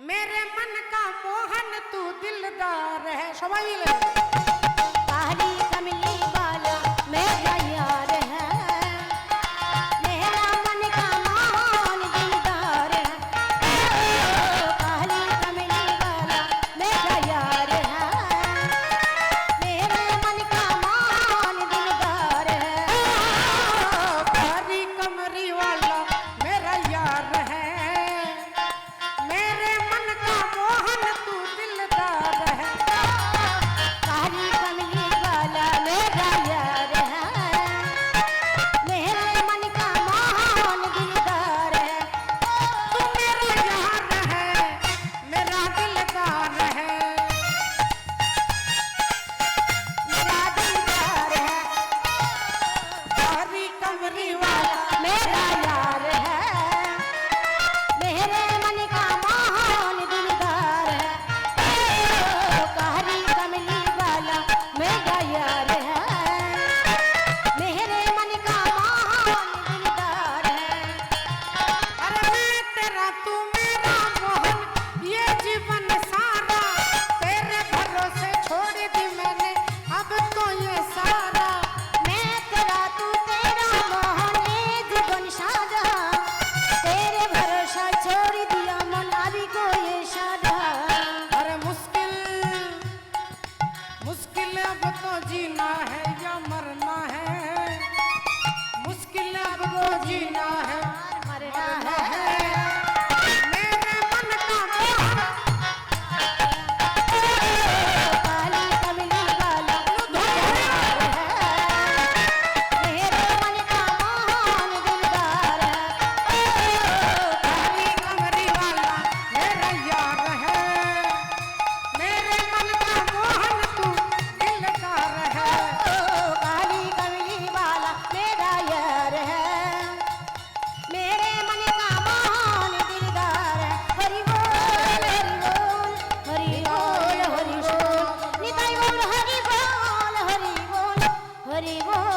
मेरे मन का मोहन तू दिलदार है। सबाई मिले काली कमली वाला मेरा यार है, मेरा मन का मोहन दिलदार है, काली कमली वाला मेरा यार है, मेरे मन का मोहन दिलदार है। कारी कमरी वाला मेरा यार है, मेरे मन का मोहन तू दिलदार है। काली कमली वाला হরি বল